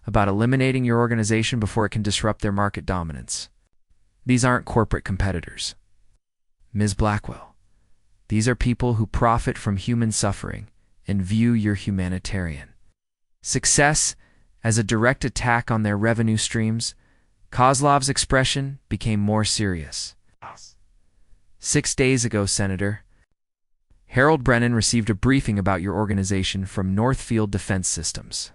about eliminating your organization before it can disrupt their market dominance. These aren't corporate competitors, Ms. Blackwell. These are people who profit from human suffering and view your humanitarian success as a direct attack on their revenue streams. Kozlov's expression became more serious. 6 days ago, Senator, Harold Brennan received a briefing about your organization from Northfield Defense Systems.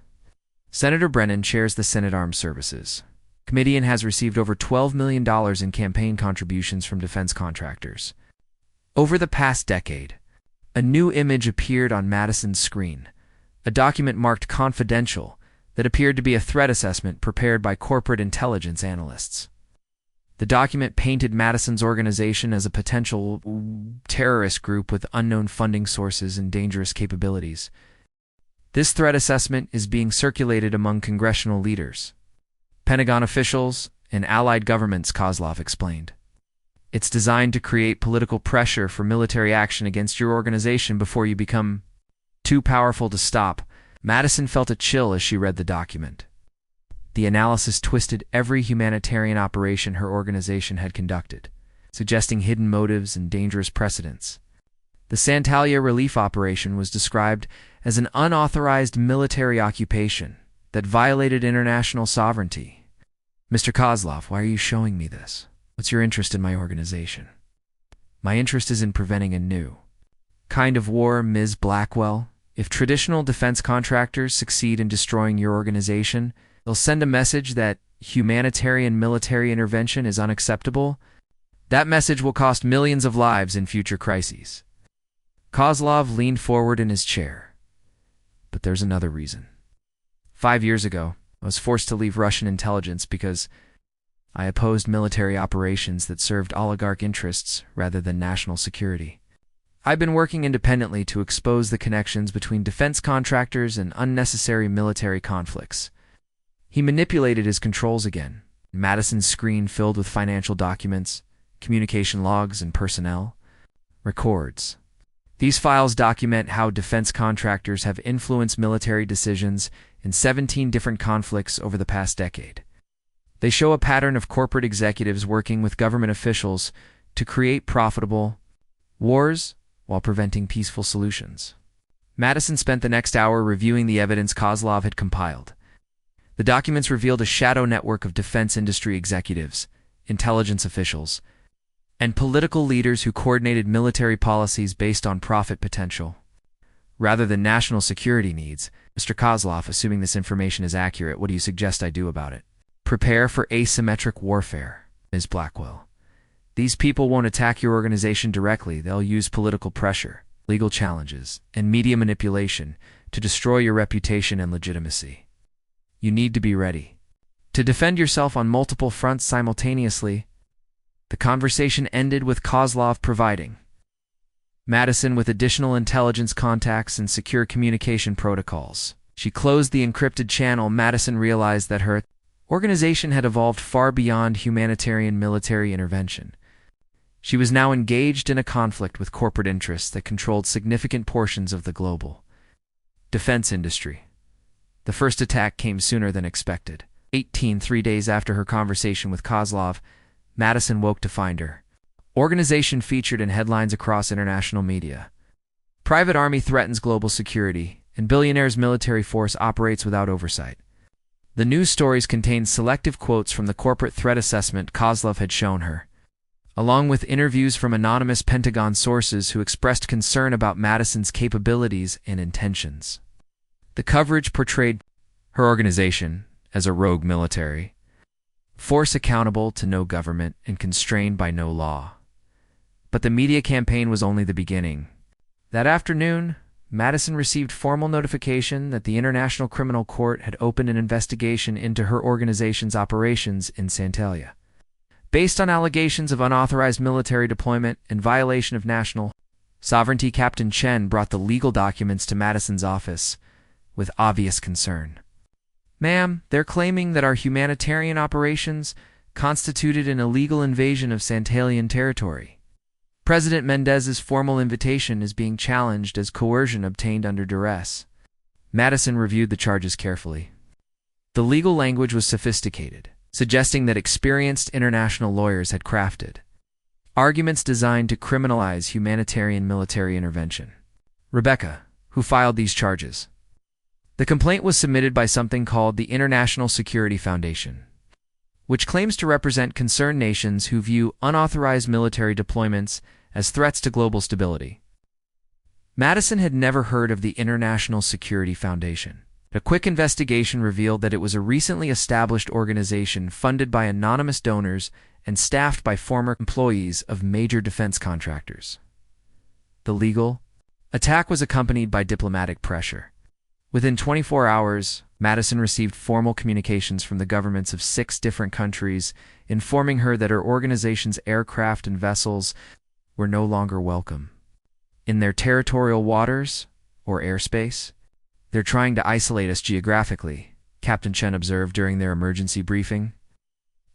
Senator Brennan chairs the Senate Armed Services Committee and has received over $12 million in campaign contributions from defense contractors. Over the past decade, a new image appeared on Madison's screen, a document marked confidential that appeared to be a threat assessment prepared by corporate intelligence analysts. The document painted Madison's organization as a potential terrorist group with unknown funding sources and dangerous capabilities. This threat assessment is being circulated among congressional leaders, Pentagon officials, and allied governments, Kozlov explained. It's designed to create political pressure for military action against your organization before you become too powerful to stop. Madison felt a chill as she read the document. The analysis twisted every humanitarian operation her organization had conducted, suggesting hidden motives and dangerous precedents. The Santalia relief operation was described as an unauthorized military occupation that violated international sovereignty. Mr. Kozlov, why are you showing me this? What's your interest in my organization? My interest is in preventing a new kind of war, Ms. Blackwell. If traditional defense contractors succeed in destroying your organization, they'll send a message that humanitarian military intervention is unacceptable. That message will cost millions of lives in future crises. Kozlov leaned forward in his chair. But there's another reason. 5 years ago, I was forced to leave Russian intelligence because I opposed military operations that served oligarch interests rather than national security. I've been working independently to expose the connections between defense contractors and unnecessary military conflicts. He manipulated his controls again. Madison's screen filled with financial documents, communication logs, and personnel records. These files document how defense contractors have influenced military decisions in 17 different conflicts over the past decade. They show a pattern of corporate executives working with government officials to create profitable wars while preventing peaceful solutions. Madison spent the next hour reviewing the evidence Kozlov had compiled. The documents revealed a shadow network of defense industry executives, intelligence officials, and political leaders who coordinated military policies based on profit potential rather than national security needs. Mr. Kozlov, assuming this information is accurate, what do you suggest I do about it? Prepare for asymmetric warfare, Ms. Blackwell. These people won't attack your organization directly. They'll use political pressure, legal challenges, and media manipulation to destroy your reputation and legitimacy. You need to be ready to defend yourself on multiple fronts simultaneously. The conversation ended with Kozlov providing Madison with additional intelligence contacts and secure communication protocols. She closed the encrypted channel. Madison realized that her organization had evolved far beyond humanitarian military intervention. She was now engaged in a conflict with corporate interests that controlled significant portions of the global defense industry. The first attack came sooner than expected. 3 days after her conversation with Kozlov, Madison woke to find her organization featured in headlines across international media. Private Army threatens global security, and billionaire's military force operates without oversight. The news stories contained selective quotes from the corporate threat assessment Kozlov had shown her, along with interviews from anonymous Pentagon sources who expressed concern about Madison's capabilities and intentions. The coverage portrayed her organization as a rogue military force accountable to no government, and constrained by no law. But the media campaign was only the beginning. That afternoon, Madison received formal notification that the International Criminal Court had opened an investigation into her organization's operations in Santalia. Based on allegations of unauthorized military deployment and violation of national sovereignty, Captain Chen brought the legal documents to Madison's office with obvious concern. "Ma'am, they're claiming that our humanitarian operations constituted an illegal invasion of Santalian territory. President Mendez's formal invitation is being challenged as coercion obtained under duress." Madison reviewed the charges carefully. The legal language was sophisticated, suggesting that experienced international lawyers had crafted arguments designed to criminalize humanitarian military intervention. Rebecca, who filed these charges. The complaint was submitted by something called the International Security Foundation, which claims to represent concerned nations who view unauthorized military deployments as threats to global stability. Madison had never heard of the International Security Foundation. A quick investigation revealed that it was a recently established organization funded by anonymous donors and staffed by former employees of major defense contractors. The legal attack was accompanied by diplomatic pressure. Within 24 hours, Madison received formal communications from the governments of 6 different countries informing her that her organization's aircraft and vessels were no longer welcome in their territorial waters or airspace. "They're trying to isolate us geographically," Captain Chen observed during their emergency briefing.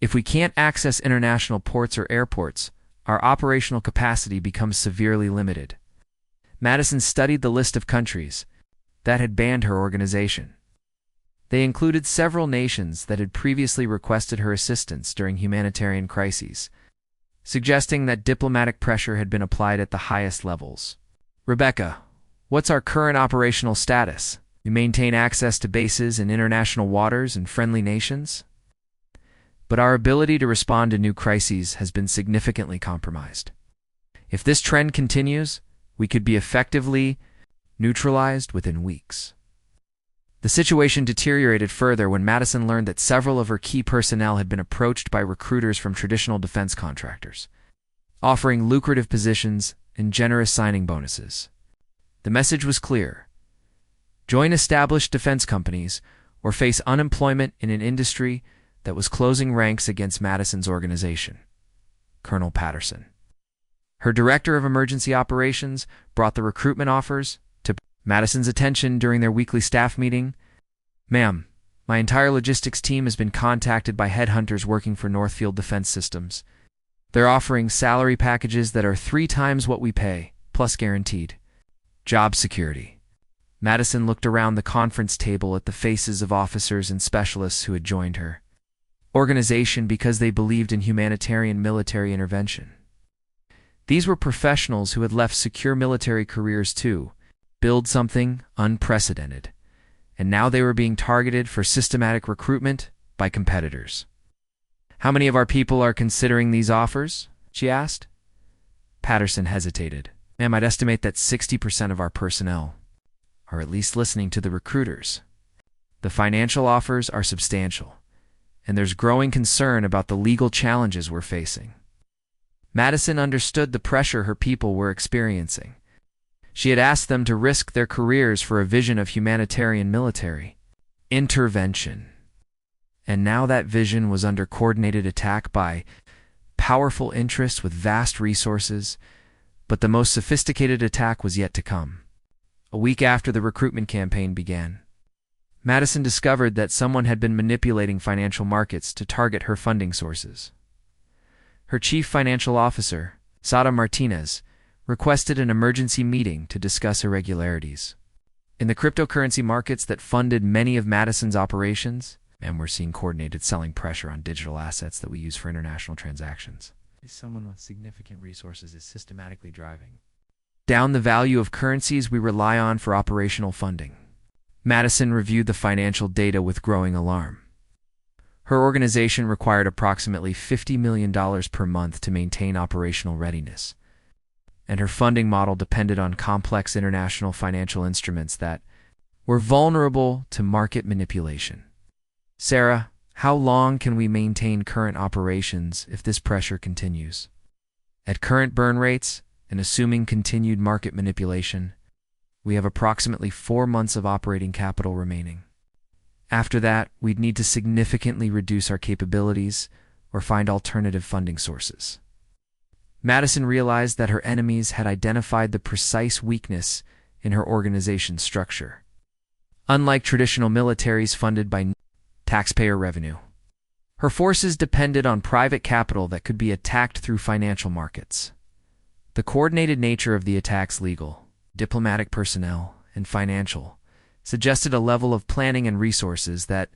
"If we can't access international ports or airports, our operational capacity becomes severely limited." Madison studied the list of countries that had banned her organization. They included several nations that had previously requested her assistance during humanitarian crises, suggesting that diplomatic pressure had been applied at the highest levels. "Rebecca, what's our current operational status? We maintain access to bases in international waters and friendly nations, but our ability to respond to new crises has been significantly compromised. If this trend continues, we could be effectively neutralized within weeks." The situation deteriorated further when Madison learned that several of her key personnel had been approached by recruiters from traditional defense contractors, offering lucrative positions and generous signing bonuses. The message was clear: join established defense companies or face unemployment in an industry that was closing ranks against Madison's organization. Colonel Patterson, her director of emergency operations, brought the recruitment offers to Madison's attention during their weekly staff meeting. "Ma'am, my entire logistics team has been contacted by headhunters working for Northfield Defense Systems. They're offering salary packages that are 3 times what we pay, plus guaranteed job security." Madison looked around the conference table at the faces of officers and specialists who had joined her organization because they believed in humanitarian military intervention. These were professionals who had left secure military careers to build something unprecedented, and now they were being targeted for systematic recruitment by competitors. "How many of our people are considering these offers?" she asked. Patterson hesitated. "Ma'am, I'd estimate that 60% of our personnel are at least listening to the recruiters. The financial offers are substantial, and there's growing concern about the legal challenges we're facing." Madison understood the pressure her people were experiencing. She had asked them to risk their careers for a vision of humanitarian military intervention. And now that vision was under coordinated attack by powerful interests with vast resources, but the most sophisticated attack was yet to come. A week after the recruitment campaign began, Madison discovered that someone had been manipulating financial markets to target her funding sources. Her chief financial officer, Sada Martinez, requested an emergency meeting to discuss irregularities in the cryptocurrency markets that funded many of Madison's operations, and we're seeing coordinated selling pressure on digital assets that we use for international transactions. Someone with significant resources is systematically driving down the value of currencies we rely on for operational funding. Madison reviewed the financial data with growing alarm. Her organization required approximately $50 million per month to maintain operational readiness, and her funding model depended on complex international financial instruments that were vulnerable to market manipulation. "Sarah, How long can we maintain current operations if this pressure continues? At current burn rates, and assuming continued market manipulation, we have approximately 4 months of operating capital remaining. After that, we'd need to significantly reduce our capabilities or find alternative funding sources. Madison realized that her enemies had identified the precise weakness in her organization's structure. Unlike traditional militaries funded by taxpayer revenue, her forces depended on private capital that could be attacked through financial markets. The coordinated nature of the attacks, legal, diplomatic personnel, and financial, suggested a level of planning and resources that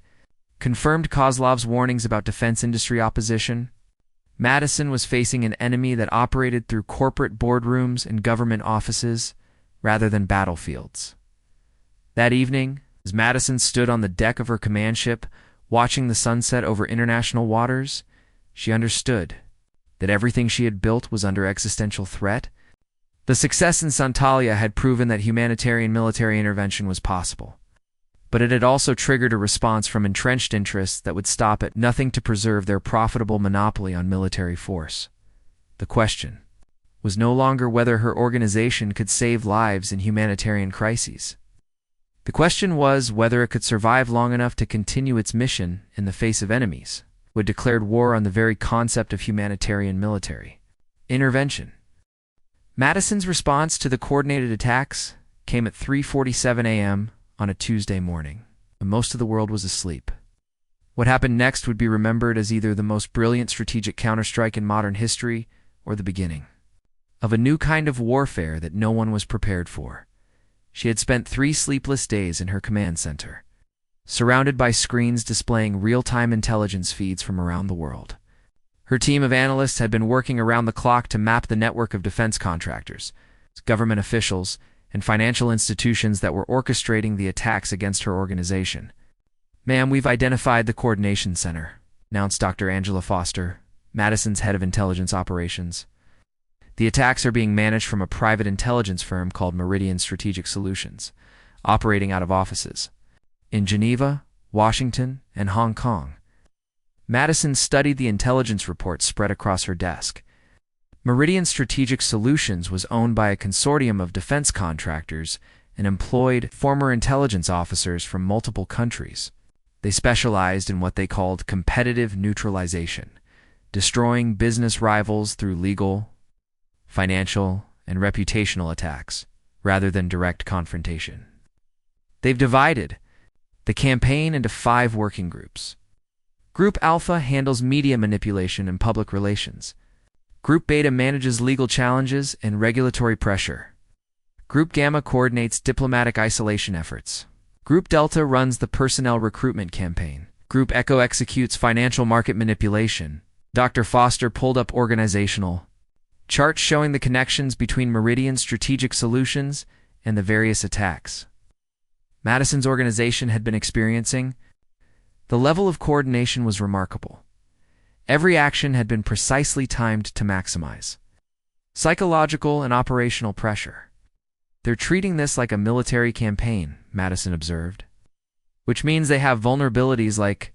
confirmed Kozlov's warnings about defense industry opposition. Madison was facing an enemy that operated through corporate boardrooms and government offices rather than battlefields. That evening, as Madison stood on the deck of her command ship, watching the sunset over international waters, she understood that everything she had built was under existential threat. The success in Santalia had proven that humanitarian military intervention was possible, but it had also triggered a response from entrenched interests that would stop at nothing to preserve their profitable monopoly on military force. The question was no longer whether her organization could save lives in humanitarian crises. The question was whether it could survive long enough to continue its mission in the face of enemies who had declared war on the very concept of humanitarian military intervention. Madison's response to the coordinated attacks came at 3:47 a.m. on a Tuesday morning, when most of the world was asleep. What happened next would be remembered as either the most brilliant strategic counterstrike in modern history or the beginning of a new kind of warfare that no one was prepared for. She had spent 3 sleepless days in her command center, surrounded by screens displaying real-time intelligence feeds from around the world. Her team of analysts had been working around the clock to map the network of defense contractors, government officials, and financial institutions that were orchestrating the attacks against her organization. "Ma'am, we've identified the coordination center," announced Dr. Angela Foster, Madison's head of intelligence operations. "The attacks are being managed from a private intelligence firm called Meridian Strategic Solutions, operating out of offices in Geneva, Washington, and Hong Kong." Madison studied the intelligence reports spread across her desk. Meridian Strategic Solutions was owned by a consortium of defense contractors and employed former intelligence officers from multiple countries. They specialized in what they called competitive neutralization, destroying business rivals through legal, financial, and reputational attacks, rather than direct confrontation. They've divided the campaign into 5 working groups. Group Alpha handles media manipulation and public relations. Group Beta manages legal challenges and regulatory pressure. Group Gamma coordinates diplomatic isolation efforts. Group Delta runs the personnel recruitment campaign. Group Echo executes financial market manipulation. Dr. Foster pulled up organizational charts showing the connections between Meridian Strategic Solutions and the various attacks Madison's organization had been experiencing. The level of coordination was remarkable. Every action had been precisely timed to maximize psychological and operational pressure. "They're treating this like a military campaign," Madison observed, "which means they have vulnerabilities like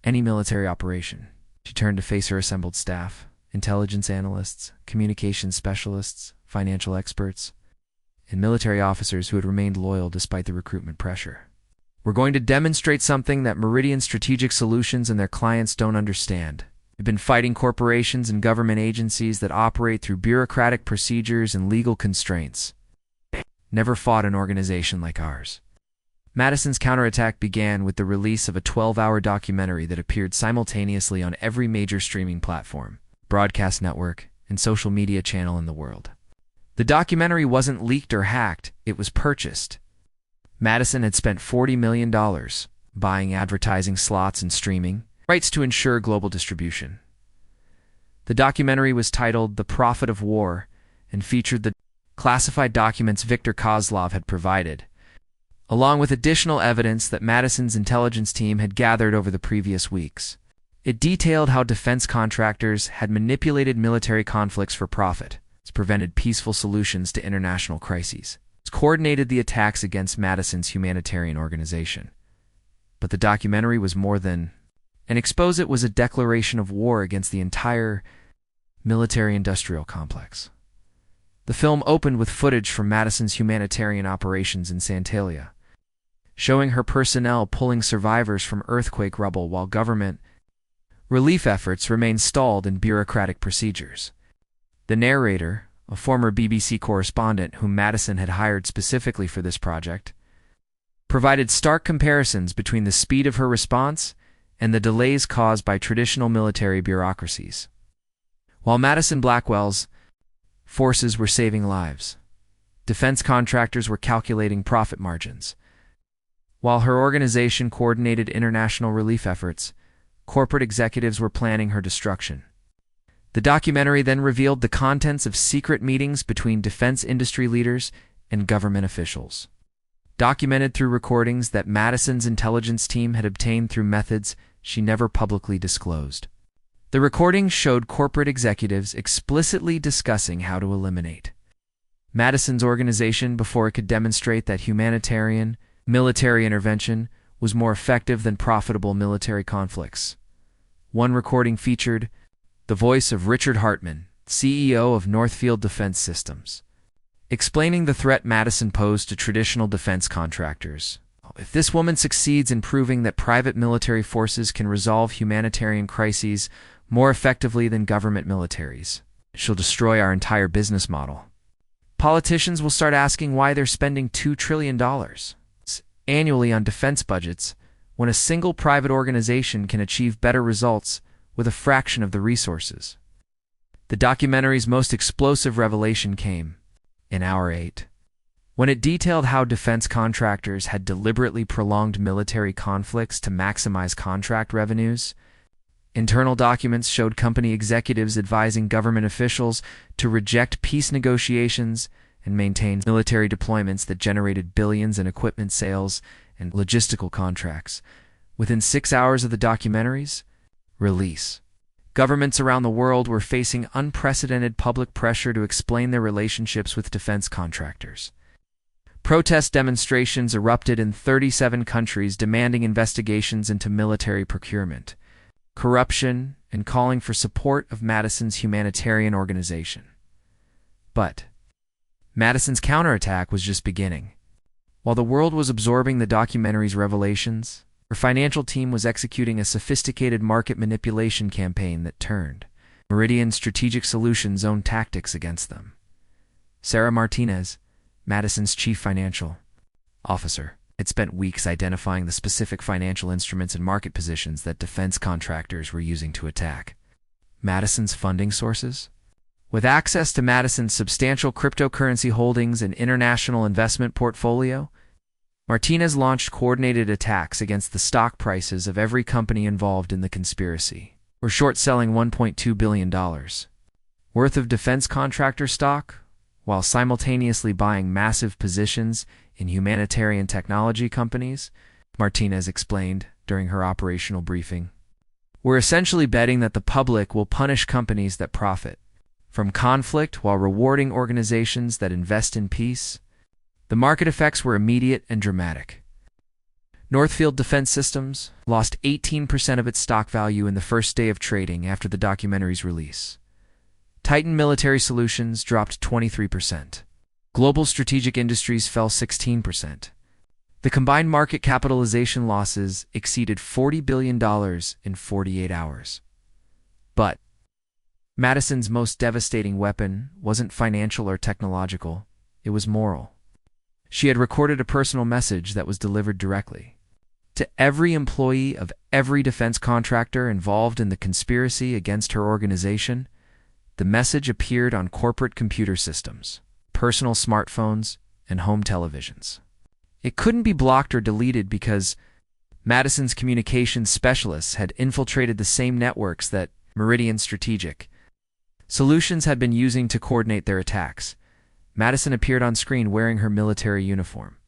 any military operation." She turned to face her assembled staff, intelligence analysts, communications specialists, financial experts, and military officers who had remained loyal despite the recruitment pressure. "We're going to demonstrate something that Meridian Strategic Solutions and their clients don't understand. We've been fighting corporations and government agencies that operate through bureaucratic procedures and legal constraints. Never fought an organization like ours." Madison's counterattack began with the release of a 12-hour documentary that appeared simultaneously on every major streaming platform, broadcast network, and social media channel in the world. The documentary wasn't leaked or hacked, it was purchased. Madison had spent $40 million buying advertising slots and streaming rights to ensure global distribution. The documentary was titled "The Profit of War" and featured the classified documents Viktor Kozlov had provided, along with additional evidence that Madison's intelligence team had gathered over the previous weeks. It detailed how defense contractors had manipulated military conflicts for profit, prevented peaceful solutions to international crises, coordinated the attacks against Madison's humanitarian organization. But the documentary was more than and expose it was a declaration of war against the entire military-industrial complex. The film opened with footage from Madison's humanitarian operations in Santalia, showing her personnel pulling survivors from earthquake rubble while government relief efforts remained stalled in bureaucratic procedures. The narrator, a former BBC correspondent whom Madison had hired specifically for this project, provided stark comparisons between the speed of her response and the delays caused by traditional military bureaucracies. While Madison Blackwell's forces were saving lives, defense contractors were calculating profit margins. While her organization coordinated international relief efforts, corporate executives were planning her destruction. The documentary then revealed the contents of secret meetings between defense industry leaders and government officials, documented through recordings that Madison's intelligence team had obtained through methods she never publicly disclosed. The recordings showed corporate executives explicitly discussing how to eliminate Madison's organization before it could demonstrate that humanitarian, military intervention was more effective than profitable military conflicts. One recording featured the voice of Richard Hartman, CEO of Northfield Defense Systems, explaining the threat Madison posed to traditional defense contractors. If this woman succeeds in proving that private military forces can resolve humanitarian crises more effectively than government militaries, she'll destroy our entire business model. Politicians will start asking why they're spending $2 trillion annually on defense budgets when a single private organization can achieve better results with a fraction of the resources. The documentary's most explosive revelation came in Hour 8, when it detailed how defense contractors had deliberately prolonged military conflicts to maximize contract revenues. Internal documents showed company executives advising government officials to reject peace negotiations and maintain military deployments that generated billions in equipment sales and logistical contracts. Within 6 hours of the documentary's release, governments around the world were facing unprecedented public pressure to explain their relationships with defense contractors. Protest demonstrations erupted in 37 countries demanding investigations into military procurement, corruption, and calling for support of Madison's humanitarian organization. But Madison's counterattack was just beginning. While the world was absorbing the documentary's revelations, her financial team was executing a sophisticated market manipulation campaign that turned Meridian Strategic Solutions' own tactics against them. Sarah Martinez, Madison's chief financial officer, had spent weeks identifying the specific financial instruments and market positions that defense contractors were using to attack Madison's funding sources. With access to Madison's substantial cryptocurrency holdings and international investment portfolio, Martinez launched coordinated attacks against the stock prices of every company involved in the conspiracy, or short-selling $1.2 billion worth of defense contractor stock, while simultaneously buying massive positions in humanitarian technology companies, Martinez explained during her operational briefing. We're essentially betting that the public will punish companies that profit from conflict while rewarding organizations that invest in peace. The market effects were immediate and dramatic. Northfield Defense Systems lost 18% of its stock value in the first day of trading after the documentary's release. Titan Military Solutions dropped 23%. Global Strategic Industries fell 16%. The combined market capitalization losses exceeded $40 billion in 48 hours. But Madison's most devastating weapon wasn't financial or technological, it was moral. She had recorded a personal message that was delivered directly to every employee of every defense contractor involved in the conspiracy against her organization. The message appeared on corporate computer systems, personal smartphones, and home televisions. It couldn't be blocked or deleted because Madison's communications specialists had infiltrated the same networks that Meridian Strategic Solutions had been using to coordinate their attacks. Madison appeared on screen wearing her military uniform.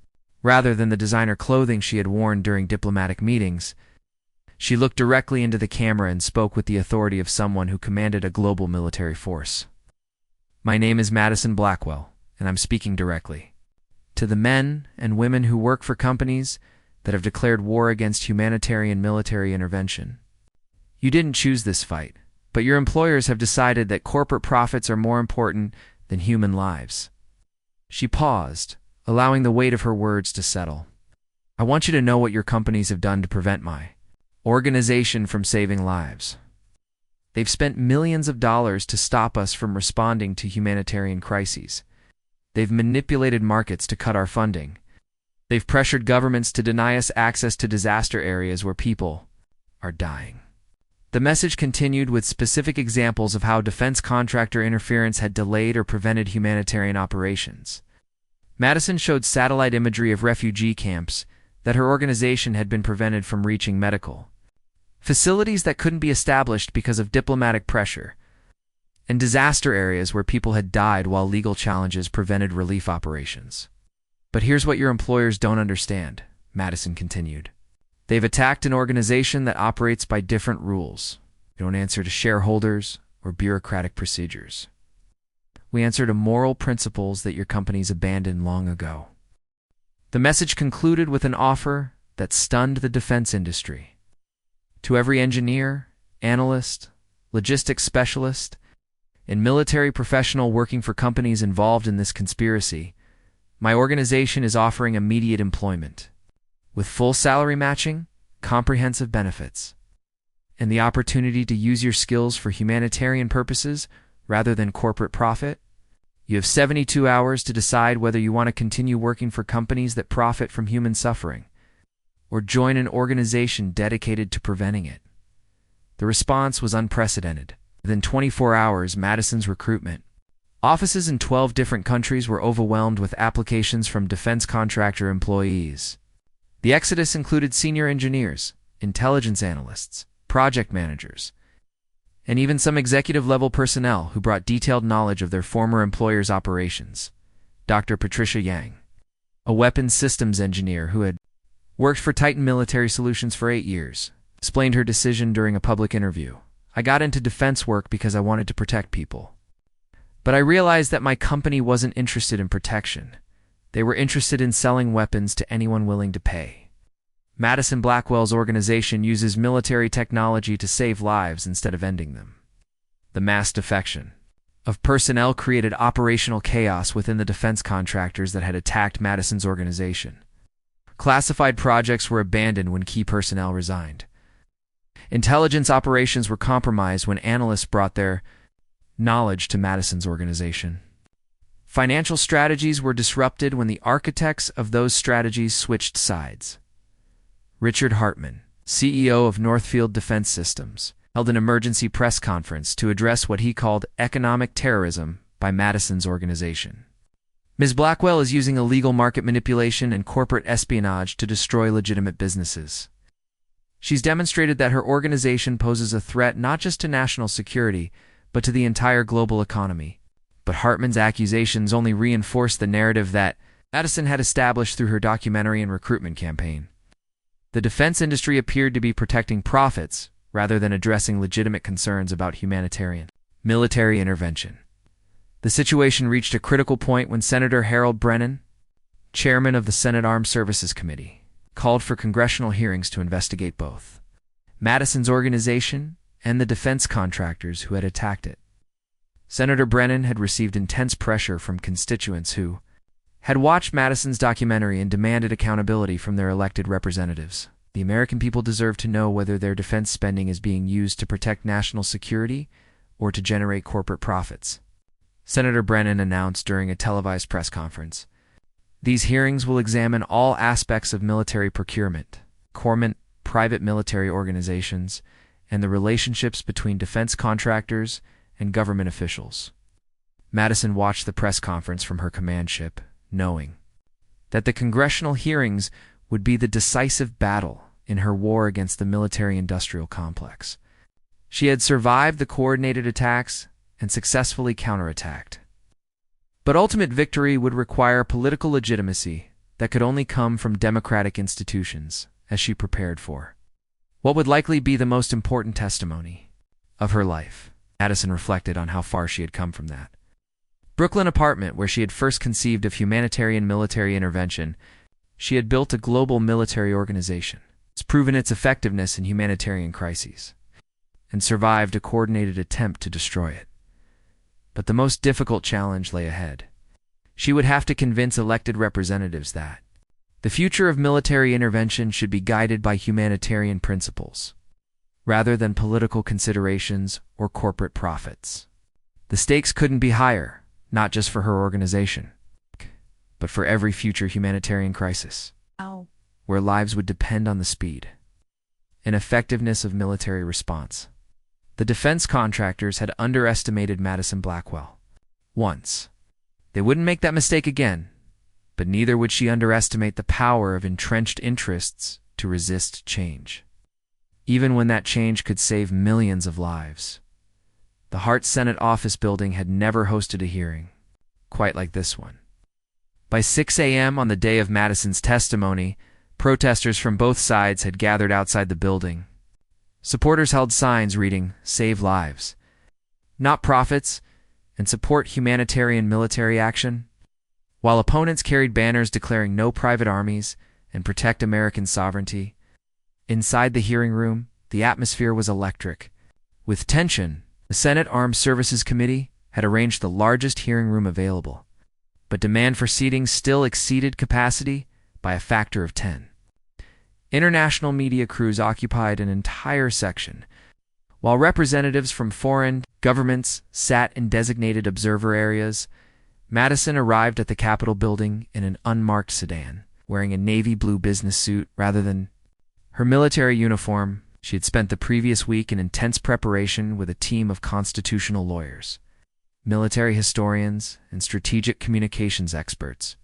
Rather than the designer clothing she had worn during diplomatic meetings, she looked directly into the camera and spoke with the authority of someone who commanded a global military force. My name is Madison Blackwell, and I'm speaking directly to the men and women who work for companies that have declared war against humanitarian military intervention. You didn't choose this fight, but your employers have decided that corporate profits are more important than human lives. She paused, allowing the weight of her words to settle. I want you to know what your companies have done to prevent my organization from saving lives. They've spent millions of dollars to stop us from responding to humanitarian crises. They've manipulated markets to cut our funding. They've pressured governments to deny us access to disaster areas where people are dying. The message continued with specific examples of how defense contractor interference had delayed or prevented humanitarian operations. Madison showed satellite imagery of refugee camps that her organization had been prevented from reaching medical facilities that couldn't be established because of diplomatic pressure, and disaster areas where people had died while legal challenges prevented relief operations. But here's what your employers don't understand, Madison continued. They've attacked an organization that operates by different rules. We don't answer to shareholders or bureaucratic procedures. We answer to moral principles that your companies abandoned long ago. The message concluded with an offer that stunned the defense industry. To every engineer, analyst, logistics specialist, and military professional working for companies involved in this conspiracy, my organization is offering immediate employment, with full salary matching, comprehensive benefits, and the opportunity to use your skills for humanitarian purposes rather than corporate profit. You have 72 hours to decide whether you want to continue working for companies that profit from human suffering, or join an organization dedicated to preventing it. The response was unprecedented. Within 24 hours, Madison's recruitment offices in 12 different countries were overwhelmed with applications from defense contractor employees. The exodus included senior engineers, intelligence analysts, project managers, and even some executive-level personnel who brought detailed knowledge of their former employer's operations. Dr. Patricia Yang, a weapons systems engineer who had worked for Titan Military Solutions for 8 years, explained her decision during a public interview. I got into defense work because I wanted to protect people. But I realized that my company wasn't interested in protection. They were interested in selling weapons to anyone willing to pay. Madison Blackwell's organization uses military technology to save lives instead of ending them. The mass defection of personnel created operational chaos within the defense contractors that had attacked Madison's organization. Classified projects were abandoned when key personnel resigned. Intelligence operations were compromised when analysts brought their knowledge to Madison's organization. Financial strategies were disrupted when the architects of those strategies switched sides. Richard Hartman, CEO of Northfield Defense Systems, held an emergency press conference to address what he called economic terrorism by Madison's organization. Ms. Blackwell is using illegal market manipulation and corporate espionage to destroy legitimate businesses. She's demonstrated that her organization poses a threat not just to national security, but to the entire global economy. But Hartman's accusations only reinforced the narrative that Madison had established through her documentary and recruitment campaign. The defense industry appeared to be protecting profits rather than addressing legitimate concerns about humanitarian military intervention. The situation reached a critical point when Senator Harold Brennan, chairman of the Senate Armed Services Committee, called for congressional hearings to investigate both Madison's organization and the defense contractors who had attacked it. Senator Brennan had received intense pressure from constituents who had watched Madison's documentary and demanded accountability from their elected representatives. The American people deserve to know whether their defense spending is being used to protect national security or to generate corporate profits. Senator Brennan announced during a televised press conference, "These hearings will examine all aspects of military procurement, private military organizations, and the relationships between defense contractors and government officials." Madison watched the press conference from her command ship, knowing that the congressional hearings would be the decisive battle in her war against the military-industrial complex. She had survived the coordinated attacks and successfully counterattacked. But ultimate victory would require political legitimacy that could only come from democratic institutions, as she prepared for what would likely be the most important testimony of her life. Madison reflected on how far she had come from that Brooklyn apartment where she had first conceived of humanitarian military intervention. She had built a global military organization. It's proven its effectiveness in humanitarian crises. and survived a coordinated attempt to destroy it. But the most difficult challenge lay ahead. She would have to convince elected representatives that the future of military intervention should be guided by humanitarian principles, rather than political considerations or corporate profits. The stakes couldn't be higher, not just for her organization, but for every future humanitarian crisis, where lives would depend on the speed and effectiveness of military response. The defense contractors had underestimated Madison Blackwell. Once. They wouldn't make that mistake again, but neither would she underestimate the power of entrenched interests to resist change, even when that change could save millions of lives. The Hart Senate office building had never hosted a hearing quite like this one. By 6 a.m. on the day of Madison's testimony, protesters from both sides had gathered outside the building. Supporters held signs reading, "Save lives, not profits," and "Support humanitarian military action," while opponents carried banners declaring "No private armies" and "Protect American sovereignty." Inside the hearing room, the atmosphere was electric. With tension, the Senate Armed Services Committee had arranged the largest hearing room available, but demand for seating still exceeded capacity by a factor of 10. International media crews occupied an entire section, while representatives from foreign governments sat in designated observer areas. Madison arrived at the Capitol building in an unmarked sedan, wearing a navy blue business suit rather than her military uniform. She had spent the previous week in intense preparation with a team of constitutional lawyers, military historians, and strategic communications experts.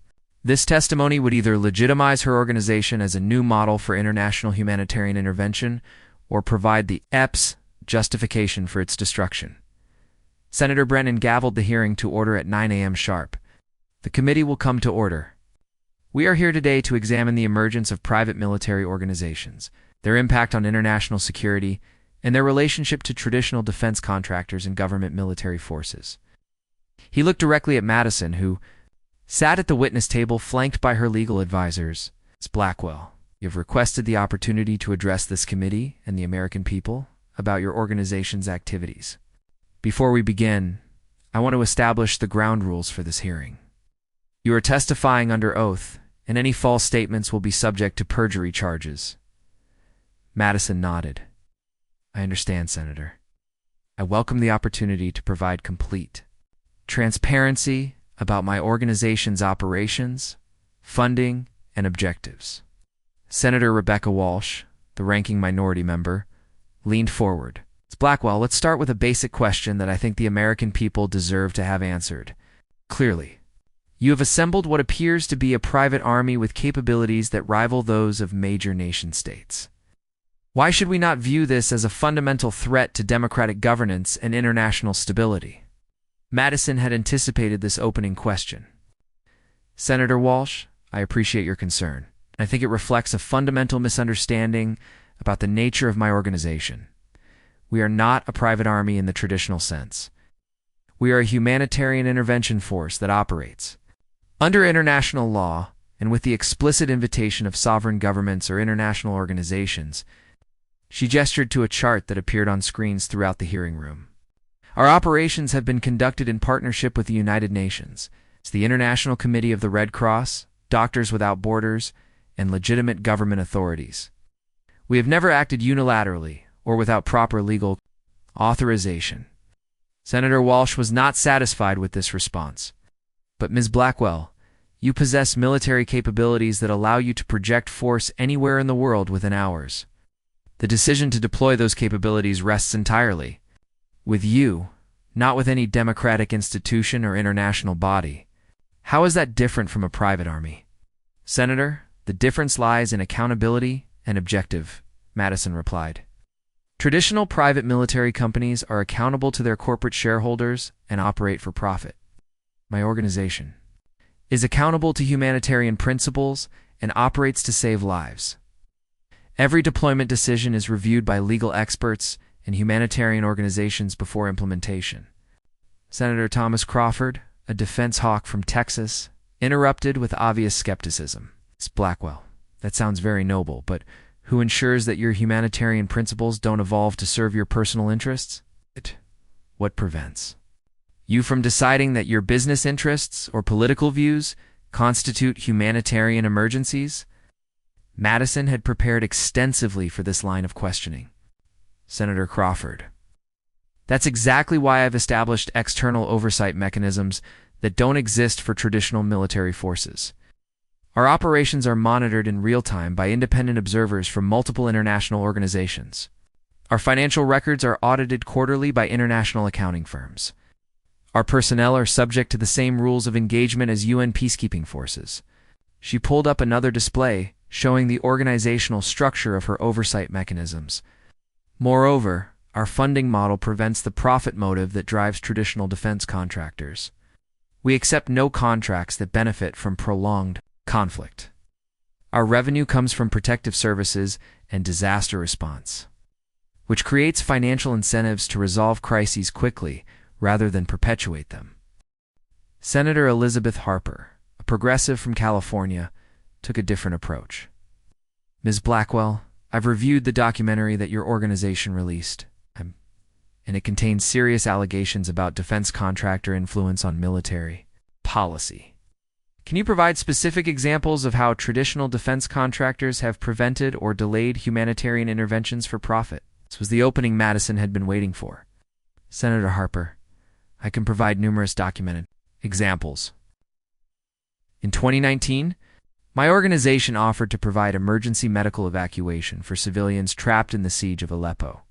This testimony would either legitimize her organization as a new model for international humanitarian intervention or provide the EP's justification for its destruction. Senator Brennan gavelled the hearing to order at 9 a.m. sharp. "The committee will come to order. We are here today to examine the emergence of private military organizations, their impact on international security, and their relationship to traditional defense contractors and government military forces." He looked directly at Madison, who sat at the witness table flanked by her legal advisors. "Ms. Blackwell, you have requested the opportunity to address this committee and the American people about your organization's activities. Before we begin, I want to establish the ground rules for this hearing. You are testifying under oath, and any false statements will be subject to perjury charges." Madison nodded. "I understand, Senator. I welcome the opportunity to provide complete transparency about my organization's operations, funding, and objectives." Senator Rebecca Walsh, the ranking minority member, leaned forward. "Ms. Blackwell, let's start with a basic question that I think the American people deserve to have answered. Clearly, you have assembled what appears to be a private army with capabilities that rival those of major nation-states. Why should we not view this as a fundamental threat to democratic governance and international stability?" Madison had anticipated this opening question. "Senator Walsh, I appreciate your concern. I think it reflects a fundamental misunderstanding about the nature of my organization. We are not a private army in the traditional sense. We are a humanitarian intervention force that operates under international law and with the explicit invitation of sovereign governments or international organizations." She gestured to a chart that appeared on screens throughout the hearing room. "Our operations have been conducted in partnership with the United Nations, the International Committee of the Red Cross, Doctors Without Borders, and legitimate government authorities. We have never acted unilaterally or without proper legal authorization." Senator Walsh was not satisfied with this response. "But Ms. Blackwell, you possess military capabilities that allow you to project force anywhere in the world within hours. The decision to deploy those capabilities rests entirely with you, not with any democratic institution or international body. How is that different from a private army?" "Senator, the difference lies in accountability and objective," Madison replied. "Traditional private military companies are accountable to their corporate shareholders and operate for profit. My organization is accountable to humanitarian principles and operates to save lives. Every deployment decision is reviewed by legal experts and humanitarian organizations before implementation." Senator Thomas Crawford, a defense hawk from Texas, interrupted with obvious skepticism. "Ms. Blackwell, that sounds very noble, but Who ensures that your humanitarian principles don't evolve to serve your personal interests? What prevents you from deciding that your business interests or political views constitute humanitarian emergencies? Madison had prepared extensively for this line of questioning. Senator Crawford: That's exactly why I've established external oversight mechanisms that don't exist for traditional military forces. Our operations are monitored in real time by independent observers from multiple international organizations. Our financial records are audited quarterly by international accounting firms. Our personnel are subject to the same rules of engagement as UN peacekeeping forces. She pulled up another display showing the organizational structure of her oversight mechanisms. Moreover, our funding model prevents the profit motive that drives traditional defense contractors. We accept no contracts that benefit from prolonged conflict. Our revenue comes from protective services and disaster response, which creates financial incentives to resolve crises quickly rather than perpetuate them. Senator Elizabeth Harper, a progressive from California, took a different approach. Ms. Blackwell, I've reviewed the documentary that your organization released, and it contains serious allegations about defense contractor influence on military policy. Can you provide specific examples of how traditional defense contractors have prevented or delayed humanitarian interventions for profit? This was the opening Madison had been waiting for. Senator Harper, I can provide numerous documented examples. In 2019, my organization offered to provide emergency medical evacuation for civilians trapped in the siege of Aleppo.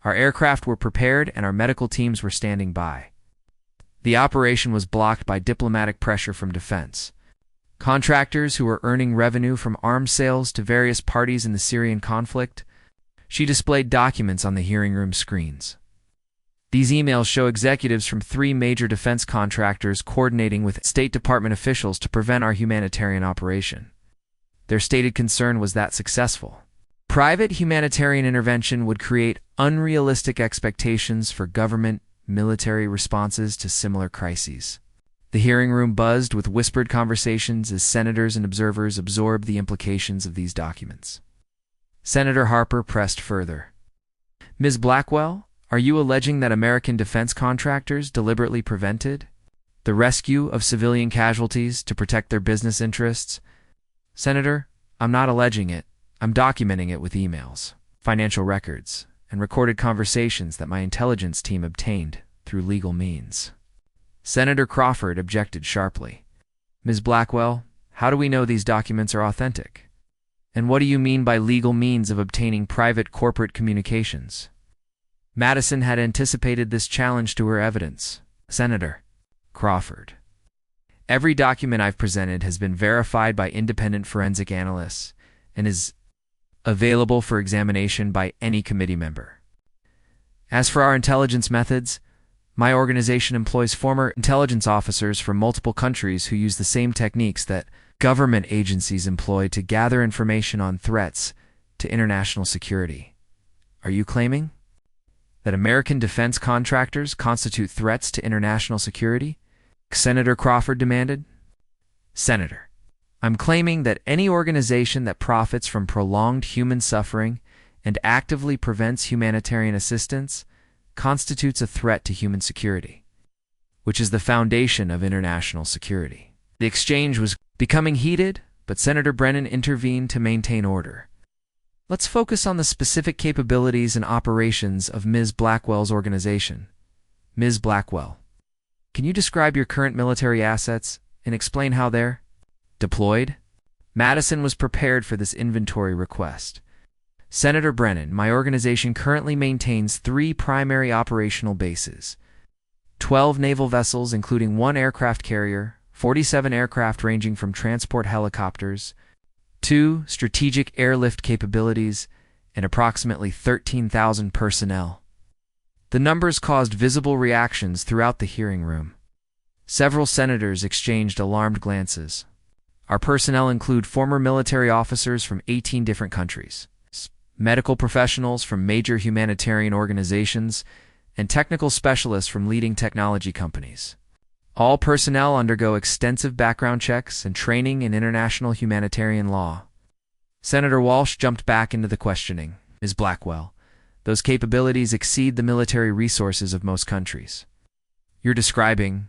Our aircraft were prepared and our medical teams were standing by. The operation was blocked by diplomatic pressure from defense contractors who were earning revenue from arms sales to various parties in the Syrian conflict. She displayed documents on the hearing room screens. These emails show executives from 3 major defense contractors coordinating with State Department officials to prevent our humanitarian operation. Their stated concern was that successful private humanitarian intervention would create unrealistic expectations for government military responses to similar crises. The hearing room buzzed with whispered conversations as senators and observers absorbed the implications of these documents. Senator Harper pressed further. Ms. Blackwell, are you alleging that American defense contractors deliberately prevented the rescue of civilian casualties to protect their business interests? Senator, I'm not alleging it. I'm documenting it with emails, financial records, and recorded conversations that my intelligence team obtained through legal means. Senator Crawford objected sharply. Ms. Blackwell, how do we know these documents are authentic? And what do you mean by legal means of obtaining private corporate communications? Madison had anticipated this challenge to her evidence. Senator Crawford, every document I've presented has been verified by independent forensic analysts and is available for examination by any committee member. As for our intelligence methods, my organization employs former intelligence officers from multiple countries who use the same techniques that government agencies employ to gather information on threats to international security. Are you claiming that American defense contractors constitute threats to international security? Senator Crawford demanded. Senator, I'm claiming that any organization that profits from prolonged human suffering and actively prevents humanitarian assistance constitutes a threat to human security, which is the foundation of international security. The exchange was becoming heated, but Senator Brennan intervened to maintain order. Let's focus on the specific capabilities and operations of Ms. Blackwell's organization. Ms. Blackwell, can you describe your current military assets and explain how they're deployed? Madison was prepared for this inventory request. Senator Brennan, my organization currently maintains 3 primary operational bases: 12 naval vessels, including 1 aircraft carrier, 47 aircraft ranging from transport helicopters, 2 strategic airlift capabilities, and approximately 13,000 personnel. The numbers caused visible reactions throughout the hearing room. Several senators exchanged alarmed glances. Our personnel include former military officers from 18 different countries, medical professionals from major humanitarian organizations, and technical specialists from leading technology companies. All personnel undergo extensive background checks and training in international humanitarian law. Senator Walsh jumped back into the questioning. Ms. Blackwell, those capabilities exceed the military resources of most countries. You're describing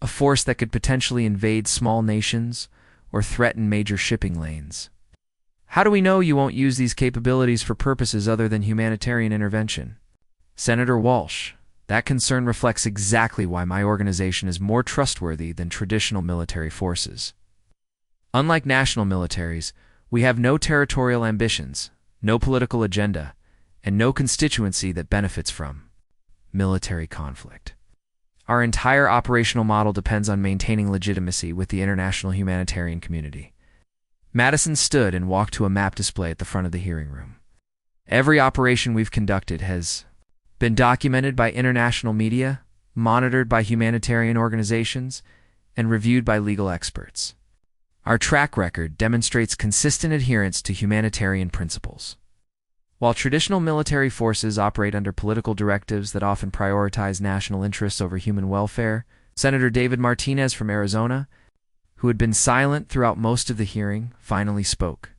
a force that could potentially invade small nations or threaten major shipping lanes. How do we know you won't use these capabilities for purposes other than humanitarian intervention? Senator Walsh, that concern reflects exactly why my organization is more trustworthy than traditional military forces. Unlike national militaries, we have no territorial ambitions, no political agenda, and no constituency that benefits from military conflict. Our entire operational model depends on maintaining legitimacy with the international humanitarian community. Madison stood and walked to a map display at the front of the hearing room. Every operation we've conducted has been documented by international media, monitored by humanitarian organizations, and reviewed by legal experts. Our track record demonstrates consistent adherence to humanitarian principles. While traditional military forces operate under political directives that often prioritize national interests over human welfare, Senator David Martinez from Arizona, who had been silent throughout most of the hearing, finally spoke.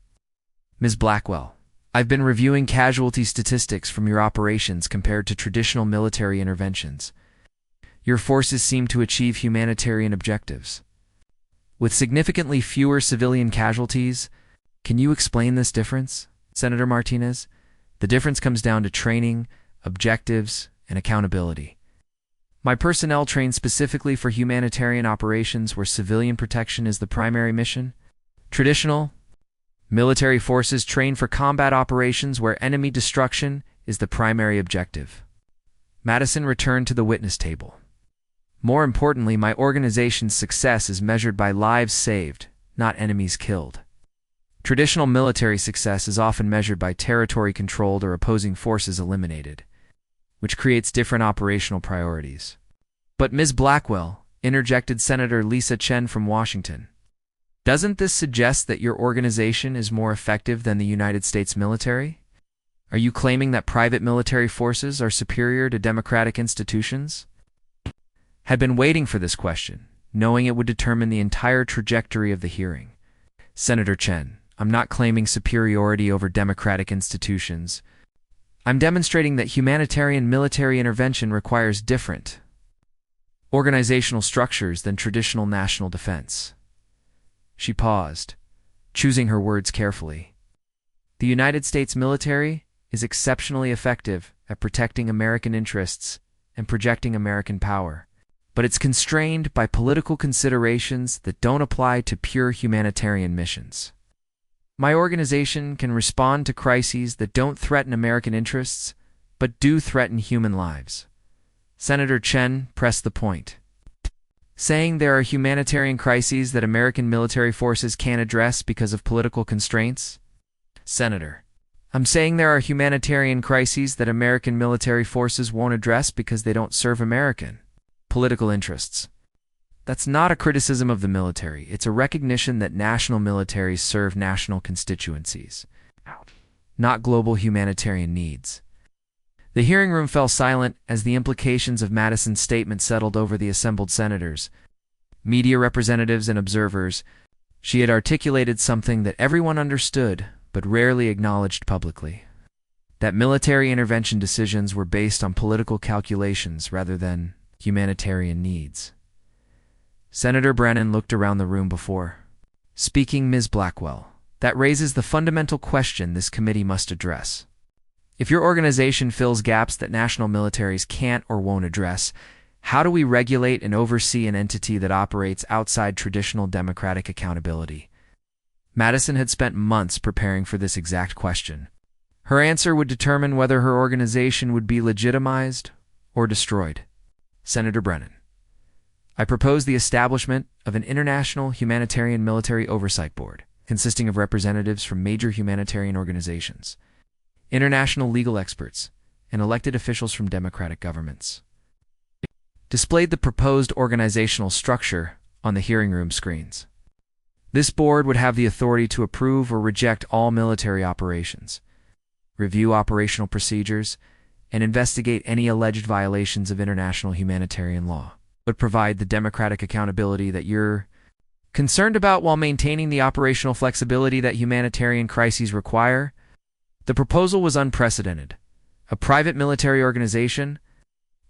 Ms. Blackwell, I've been reviewing casualty statistics from your operations compared to traditional military interventions. Your forces seem to achieve humanitarian objectives. With significantly fewer civilian casualties, can you explain this difference, Senator Martinez? The difference comes down to training, objectives, and accountability. My personnel train specifically for humanitarian operations where civilian protection is the primary mission. Traditional military forces train for combat operations where enemy destruction is the primary objective. Madison returned to the witness table. More importantly, my organization's success is measured by lives saved, not enemies killed. Traditional military success is often measured by territory controlled or opposing forces eliminated, which creates different operational priorities. But Ms. Blackwell, interjected Senator Lisa Chen from Washington, doesn't this suggest that your organization is more effective than the United States military? Are you claiming that private military forces are superior to democratic institutions? Had been waiting for this question, knowing it would determine the entire trajectory of the hearing. Senator Chen, I'm not claiming superiority over democratic institutions. I'm demonstrating that humanitarian military intervention requires different organizational structures than traditional national defense. She paused, choosing her words carefully. The United States military is exceptionally effective at protecting American interests and projecting American power, but it's constrained by political considerations that don't apply to pure humanitarian missions. My organization can respond to crises that don't threaten American interests, but do threaten human lives. Senator Chen pressed the point, saying there are humanitarian crises that American military forces can't address because of political constraints. Senator, I'm saying there are humanitarian crises that American military forces won't address because they don't serve American political interests. That's not a criticism of the military. It's a recognition that national militaries serve national constituencies, not global humanitarian needs. The hearing room fell silent as the implications of Madison's statement settled over the assembled senators, media representatives, and observers. She had articulated something that everyone understood but rarely acknowledged publicly: that military intervention decisions were based on political calculations rather than humanitarian needs. Senator Brennan looked around the room before speaking. Ms. Blackwell, that raises the fundamental question this committee must address. If your organization fills gaps that national militaries can't or won't address, how do we regulate and oversee an entity that operates outside traditional democratic accountability? Madison had spent months preparing for this exact question. Her answer would determine whether her organization would be legitimized or destroyed. Senator Brennan, I propose the establishment of an international humanitarian military oversight board consisting of representatives from major humanitarian organizations, international legal experts, and elected officials from democratic governments. Displayed the proposed organizational structure on the hearing room screens. This board would have the authority to approve or reject all military operations, review operational procedures, and investigate any alleged violations of international humanitarian law, but provide the democratic accountability that your Concerned about while maintaining the operational flexibility that humanitarian crises require, the proposal was unprecedented. A private military organization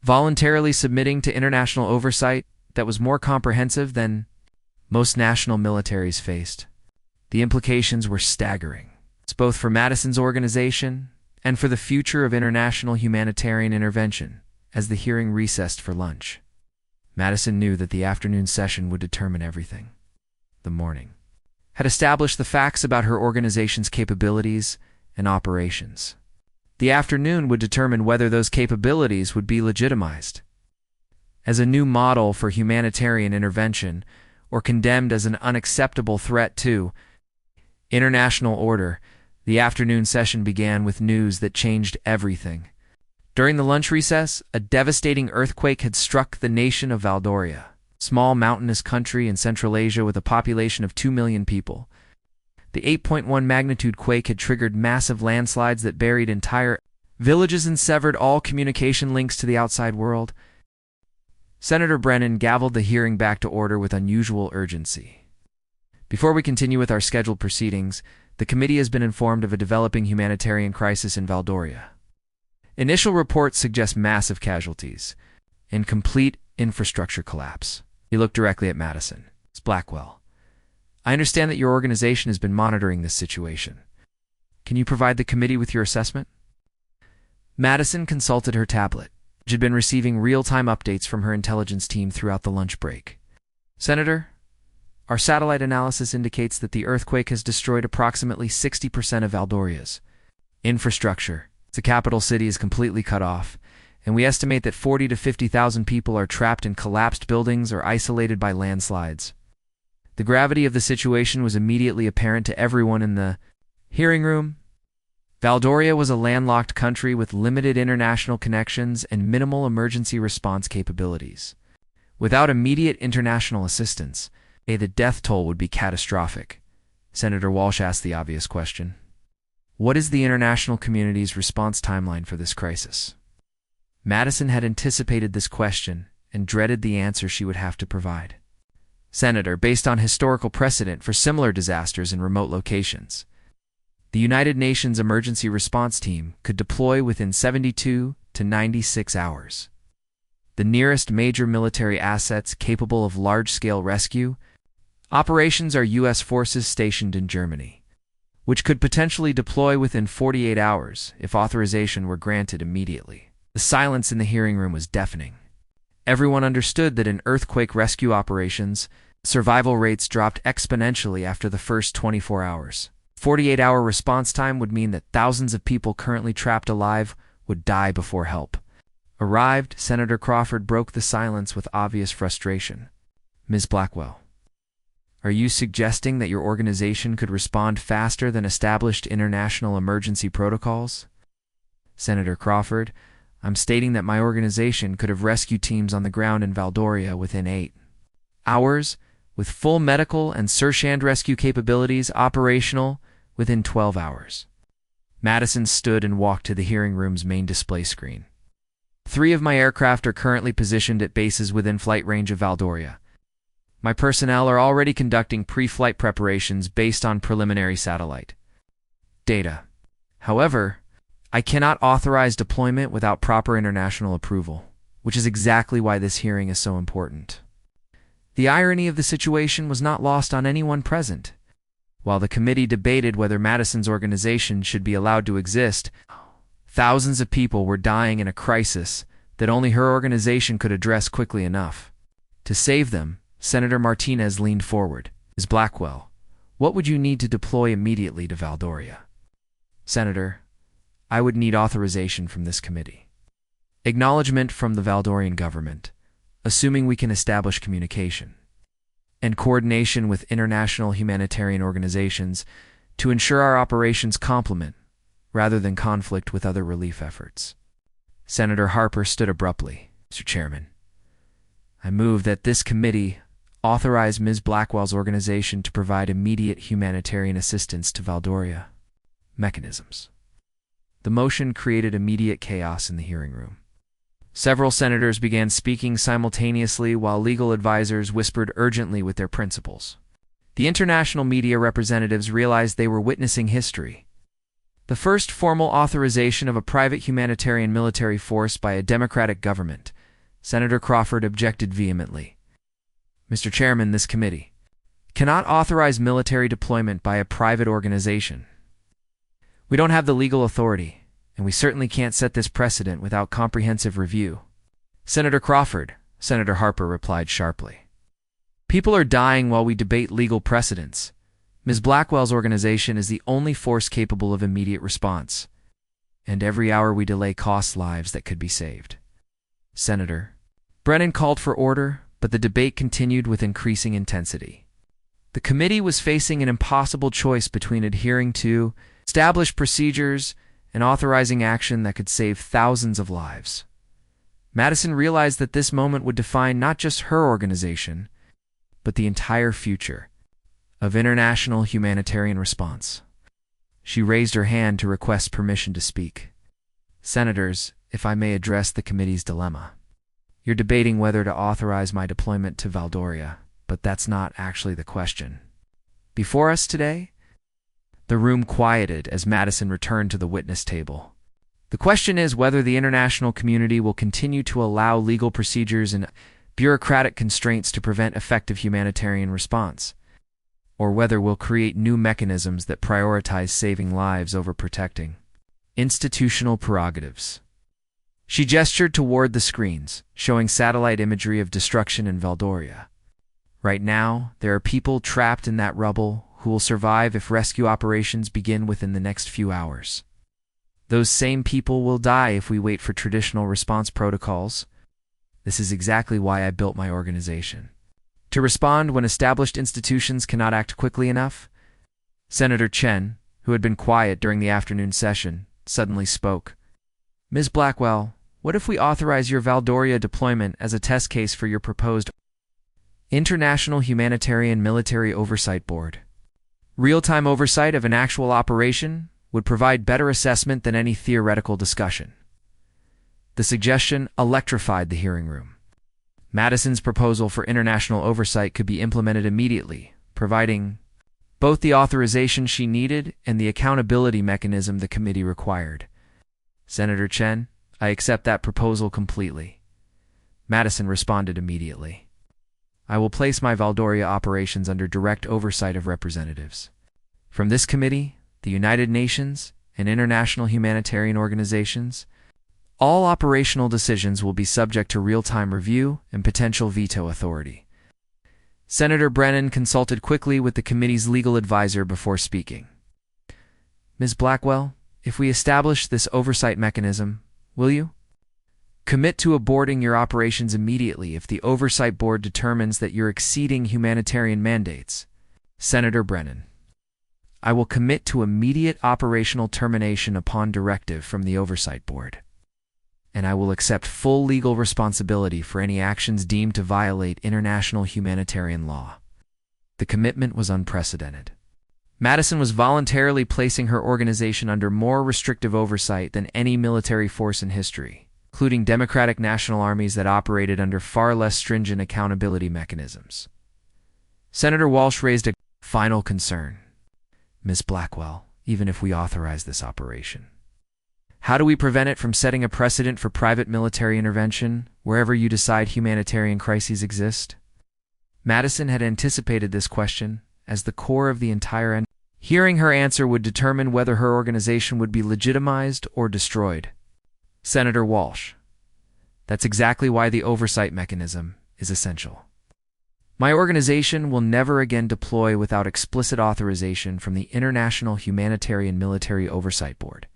voluntarily submitting to international oversight that was more comprehensive than most national militaries faced. The implications were staggering, both for Madison's organization and for the future of international humanitarian intervention. As the hearing recessed for lunch, Madison knew that the afternoon session would determine everything. The morning had established the facts about her organization's capabilities and operations. The afternoon would determine whether those capabilities would be legitimized as a new model for humanitarian intervention or condemned as an unacceptable threat to international order. The afternoon session began with news that changed everything. During the lunch recess, a devastating earthquake had struck the nation of Valdoria, a small mountainous country in Central Asia with a population of 2 million people. The 8.1 magnitude quake had triggered massive landslides that buried entire villages and severed all communication links to the outside world. Senator Brennan gavelled the hearing back to order with unusual urgency. Before we continue with our scheduled proceedings, the committee has been informed of a developing humanitarian crisis in Valdoria. Initial reports suggest massive casualties and complete infrastructure collapse. He looked directly at Madison. It's Blackwell. I understand that your organization has been monitoring this situation. Can you provide the committee with your assessment? Madison consulted her tablet, which had been receiving real-time updates from her intelligence team throughout the lunch break. Senator, our satellite analysis indicates that the earthquake has destroyed approximately 60% of Valdoria's infrastructure. The capital city is completely cut off, and we estimate that 40 to 50,000 people are trapped in collapsed buildings or isolated by landslides. The gravity of the situation was immediately apparent to everyone in the hearing room. Valdoria was a landlocked country with limited international connections and minimal emergency response capabilities. Without immediate international assistance, the death toll would be catastrophic. Senator Walsh asked the obvious question. What is the international community's response timeline for this crisis? Madison had anticipated this question and dreaded the answer she would have to provide. Senator, based on historical precedent for similar disasters in remote locations, the United Nations Emergency Response Team could deploy within 72 to 96 hours. The nearest major military assets capable of large-scale rescue operations are U.S. forces stationed in Germany, which could potentially deploy within 48 hours if authorization were granted immediately. The silence in the hearing room was deafening. Everyone understood that in earthquake rescue operations, survival rates dropped exponentially after the first 24 hours. 48-hour response time would mean that thousands of people currently trapped alive would die before help arrived. Senator Crawford broke the silence with obvious frustration. Ms. Blackwell, are you suggesting that your organization could respond faster than established international emergency protocols? Senator Crawford, I'm stating that my organization could have rescue teams on the ground in Valdoria within 8 hours, with full medical and search and rescue capabilities operational within 12 hours. Madison stood and walked to the hearing room's main display screen. 3 of my aircraft are currently positioned at bases within flight range of Valdoria. My personnel are already conducting pre-flight preparations based on preliminary satellite data. However, I cannot authorize deployment without proper international approval, which is exactly why this hearing is so important. The irony of the situation was not lost on anyone present. While the committee debated whether Madison's organization should be allowed to exist, thousands of people were dying in a crisis that only her organization could address quickly enough. To save them, Senator Martinez leaned forward. Ms. Blackwell, what would you need to deploy immediately to Valdoria? Senator, I would need authorization from this committee. Acknowledgement from the Valdorian government, assuming we can establish communication, and coordination with international humanitarian organizations to ensure our operations complement rather than conflict with other relief efforts. Senator Harper stood abruptly. Mr. Chairman, I move that this committee authorize Ms. Blackwell's organization to provide immediate humanitarian assistance to Valdoria. Mechanisms. The motion created immediate chaos in the hearing room. Several senators began speaking simultaneously while legal advisors whispered urgently with their principals. The international media representatives realized they were witnessing history. The first formal authorization of a private humanitarian military force by a democratic government. Senator Crawford objected vehemently. Mr. Chairman, this committee cannot authorize military deployment by a private organization. We don't have the legal authority, and we certainly can't set this precedent without comprehensive review. Senator Crawford, Senator Harper replied sharply. People are dying while we debate legal precedents. Ms. Blackwell's organization is the only force capable of immediate response, and every hour we delay costs lives that could be saved. Senator Brennan called for order, but the debate continued with increasing intensity. The committee was facing an impossible choice between adhering to established procedures and authorizing action that could save thousands of lives. Madison realized that this moment would define not just her organization, but the entire future of international humanitarian response. She raised her hand to request permission to speak. Senators, if I may address the committee's dilemma. You're debating whether to authorize my deployment to Valdoria, but that's not actually the question. Before us today, the room quieted as Madison returned to the witness table. The question is whether the international community will continue to allow legal procedures and bureaucratic constraints to prevent effective humanitarian response, or whether we'll create new mechanisms that prioritize saving lives over protecting institutional prerogatives. She gestured toward the screens, showing satellite imagery of destruction in Valdoria. Right now, there are people trapped in that rubble who will survive if rescue operations begin within the next few hours. Those same people will die if we wait for traditional response protocols. This is exactly why I built my organization. To respond when established institutions cannot act quickly enough. Senator Chen, who had been quiet during the afternoon session, suddenly spoke. Ms. Blackwell, what if we authorize your Valdoria deployment as a test case for your proposed International Humanitarian Military Oversight Board? Real-time oversight of an actual operation would provide better assessment than any theoretical discussion. The suggestion electrified the hearing room. Madison's proposal for international oversight could be implemented immediately, providing both the authorization she needed and the accountability mechanism the committee required. Senator Chen, I accept that proposal completely. Madison responded immediately. I will place my Valdoria operations under direct oversight of representatives from this committee, the United Nations, and international humanitarian organizations. All operational decisions will be subject to real-time review and potential veto authority. Senator Brennan consulted quickly with the committee's legal advisor before speaking. Ms. Blackwell, if we establish this oversight mechanism, will you commit to aborting your operations immediately if the oversight board determines that you're exceeding humanitarian mandates? Senator Brennan, I will commit to immediate operational termination upon directive from the oversight board, and I will accept full legal responsibility for any actions deemed to violate international humanitarian law. The commitment was unprecedented. Madison was voluntarily placing her organization under more restrictive oversight than any military force in history, including democratic national armies that operated under far less stringent accountability mechanisms. Senator Walsh raised a final concern. Ms. Blackwell, even if we authorize this operation, how do we prevent it from setting a precedent for private military intervention wherever you decide humanitarian crises exist? Madison had anticipated this question as the core of the entire Hearing her answer would determine whether her organization would be legitimized or destroyed. Senator Walsh, that's exactly why the oversight mechanism is essential. My organization will never again deploy without explicit authorization from the International Humanitarian Military Oversight Board.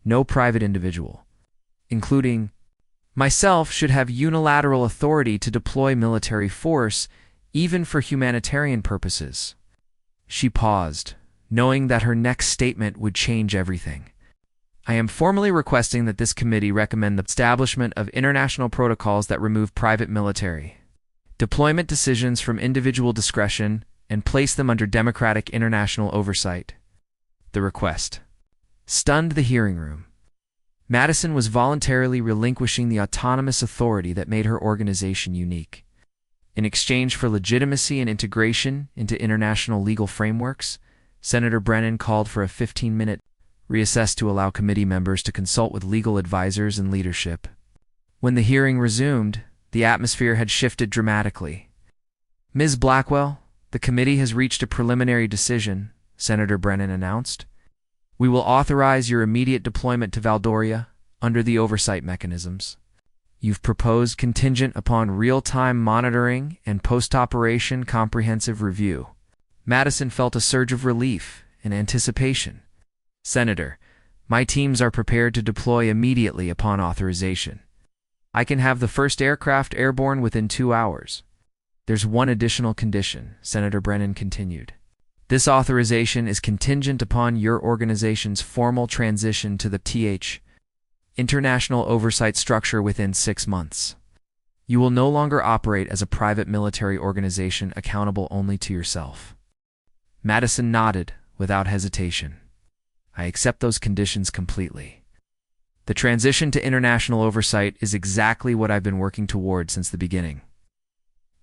No private individual, including myself, should have unilateral authority to deploy military force, even for humanitarian purposes. She paused, knowing that her next statement would change everything. I am formally requesting that this committee recommend the establishment of international protocols that remove private military deployment decisions from individual discretion and place them under democratic international oversight. The request stunned the hearing room. Madison was voluntarily relinquishing the autonomous authority that made her organization unique. In exchange for legitimacy and integration into international legal frameworks, Senator Brennan called for a 15-minute recess to allow committee members to consult with legal advisors and leadership. When the hearing resumed, the atmosphere had shifted dramatically. "Ms. Blackwell, the committee has reached a preliminary decision," Senator Brennan announced. "We will authorize your immediate deployment to Valdoria under the oversight mechanisms. You've proposed contingent upon real-time monitoring and post-operation comprehensive review." Madison felt a surge of relief and anticipation. "Senator, my teams are prepared to deploy immediately upon authorization. I can have the first aircraft airborne within 2 hours. There's one additional condition," Senator Brennan continued. "This authorization is contingent upon your organization's formal transition to the international oversight structure within 6 months. You will no longer operate as a private military organization accountable only to yourself." Madison nodded without hesitation. "I accept those conditions completely. The transition to international oversight is exactly what I've been working toward since the beginning."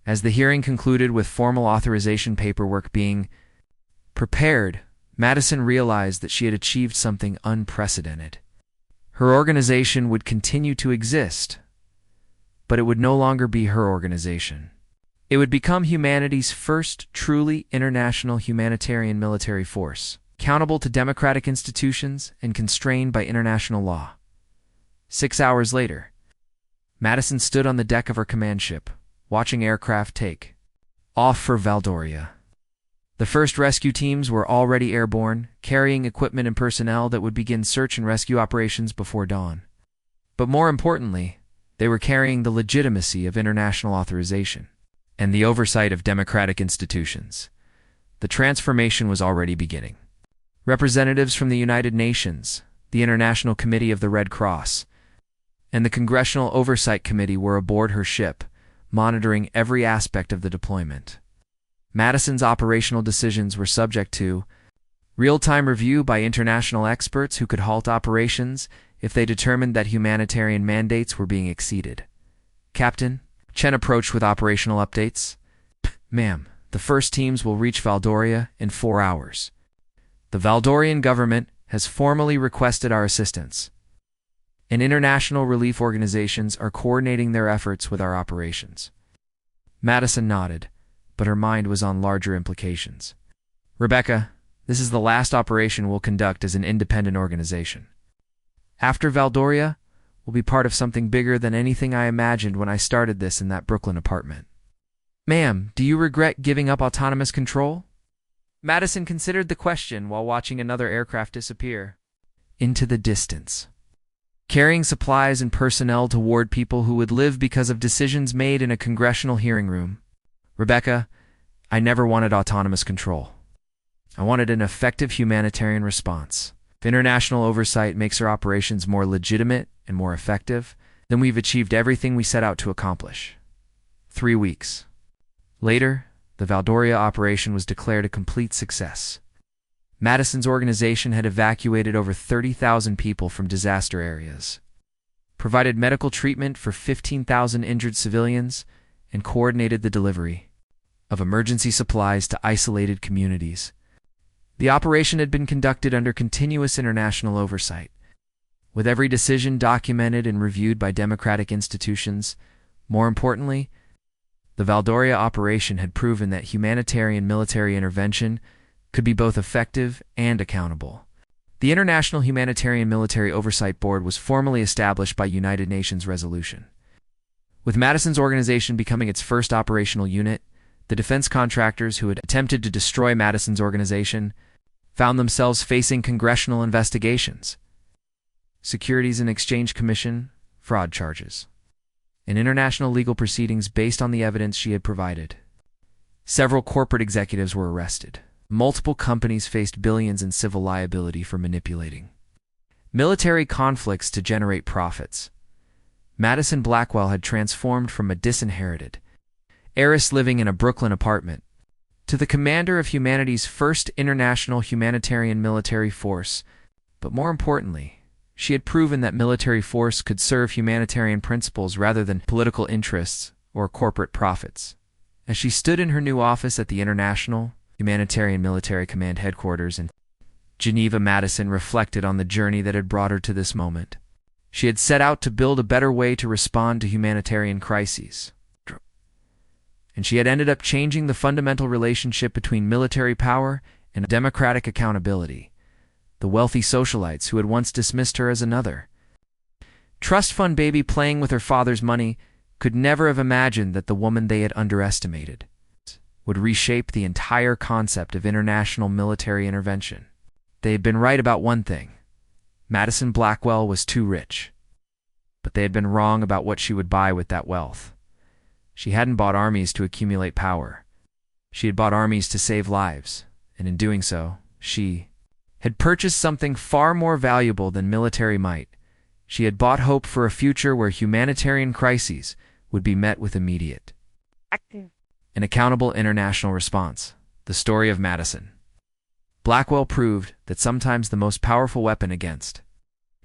As the hearing concluded with formal authorization paperwork being prepared, Madison realized that she had achieved something unprecedented. Her organization would continue to exist, but it would no longer be her organization. It would become humanity's first truly international humanitarian military force, accountable to democratic institutions and constrained by international law. 6 hours later, Madison stood on the deck of her command ship, watching aircraft take off for Valdoria. The first rescue teams were already airborne, carrying equipment and personnel that would begin search and rescue operations before dawn. But more importantly, they were carrying the legitimacy of international authorization and the oversight of democratic institutions. The transformation was already beginning. Representatives from the United Nations, the International Committee of the Red Cross, and the Congressional Oversight Committee were aboard her ship, monitoring every aspect of the deployment. Madison's operational decisions were subject to real-time review by international experts who could halt operations if they determined that humanitarian mandates were being exceeded. "Captain," Chen approached with operational updates. "Ma'am, the first teams will reach Valdoria in 4 hours. The Valdorian government has formally requested our assistance, and international relief organizations are coordinating their efforts with our operations." Madison nodded, but her mind was on larger implications. "Rebecca, this is the last operation we'll conduct as an independent organization. After Valdoria, we'll be part of something bigger than anything I imagined when I started this in that Brooklyn apartment." "Ma'am, do you regret giving up autonomous control?" Madison considered the question while watching another aircraft disappear into the distance, carrying supplies and personnel toward people who would live because of decisions made in a congressional hearing room. "Rebecca, I never wanted autonomous control. I wanted an effective humanitarian response. If international oversight makes our operations more legitimate and more effective, then we've achieved everything we set out to accomplish." 3 weeks later, the Valdoria operation was declared a complete success. Madison's organization had evacuated over 30,000 people from disaster areas, provided medical treatment for 15,000 injured civilians, and coordinated the delivery of emergency supplies to isolated communities. The operation had been conducted under continuous international oversight, with every decision documented and reviewed by democratic institutions. More importantly, the Valdoria operation had proven that humanitarian military intervention could be both effective and accountable. The International Humanitarian Military Oversight Board was formally established by United Nations resolution. With Madison's organization becoming its first operational unit, the defense contractors who had attempted to destroy Madison's organization found themselves facing congressional investigations, Securities and Exchange Commission fraud charges, and international legal proceedings based on the evidence she had provided. Several corporate executives were arrested. Multiple companies faced billions in civil liability for manipulating military conflicts to generate profits. Madison Blackwell had transformed from a disinherited heiress living in a Brooklyn apartment to the commander of humanity's first international humanitarian military force. But more importantly, she had proven that military force could serve humanitarian principles rather than political interests or corporate profits. As she stood in her new office at the International Humanitarian Military Command Headquarters in Geneva, Madison reflected on the journey that had brought her to this moment. She had set out to build a better way to respond to humanitarian crises. And she had ended up changing the fundamental relationship between military power and democratic accountability. The wealthy socialites who had once dismissed her as another trust fund baby playing with her father's money could never have imagined that the woman they had underestimated would reshape the entire concept of international military intervention. They had been right about one thing. Madison Blackwell was too rich. But they had been wrong about what she would buy with that wealth. She hadn't bought armies to accumulate power. She had bought armies to save lives, and in doing so, she had purchased something far more valuable than military might. She had bought hope for a future where humanitarian crises would be met with immediate, an accountable international response. The story of Madison Blackwell proved that sometimes the most powerful weapon against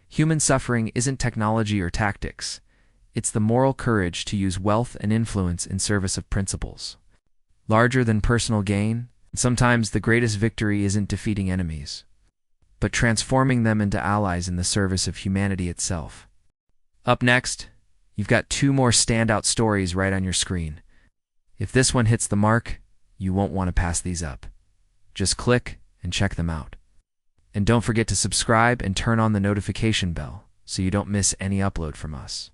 human suffering isn't technology or tactics. It's the moral courage to use wealth and influence in service of principles larger than personal gain. Sometimes the greatest victory isn't defeating enemies, but transforming them into allies in the service of humanity itself. Up next, you've got two more standout stories right on your screen. If this one hits the mark, you won't want to pass these up. Just click and check them out. And don't forget to subscribe and turn on the notification bell so you don't miss any upload from us.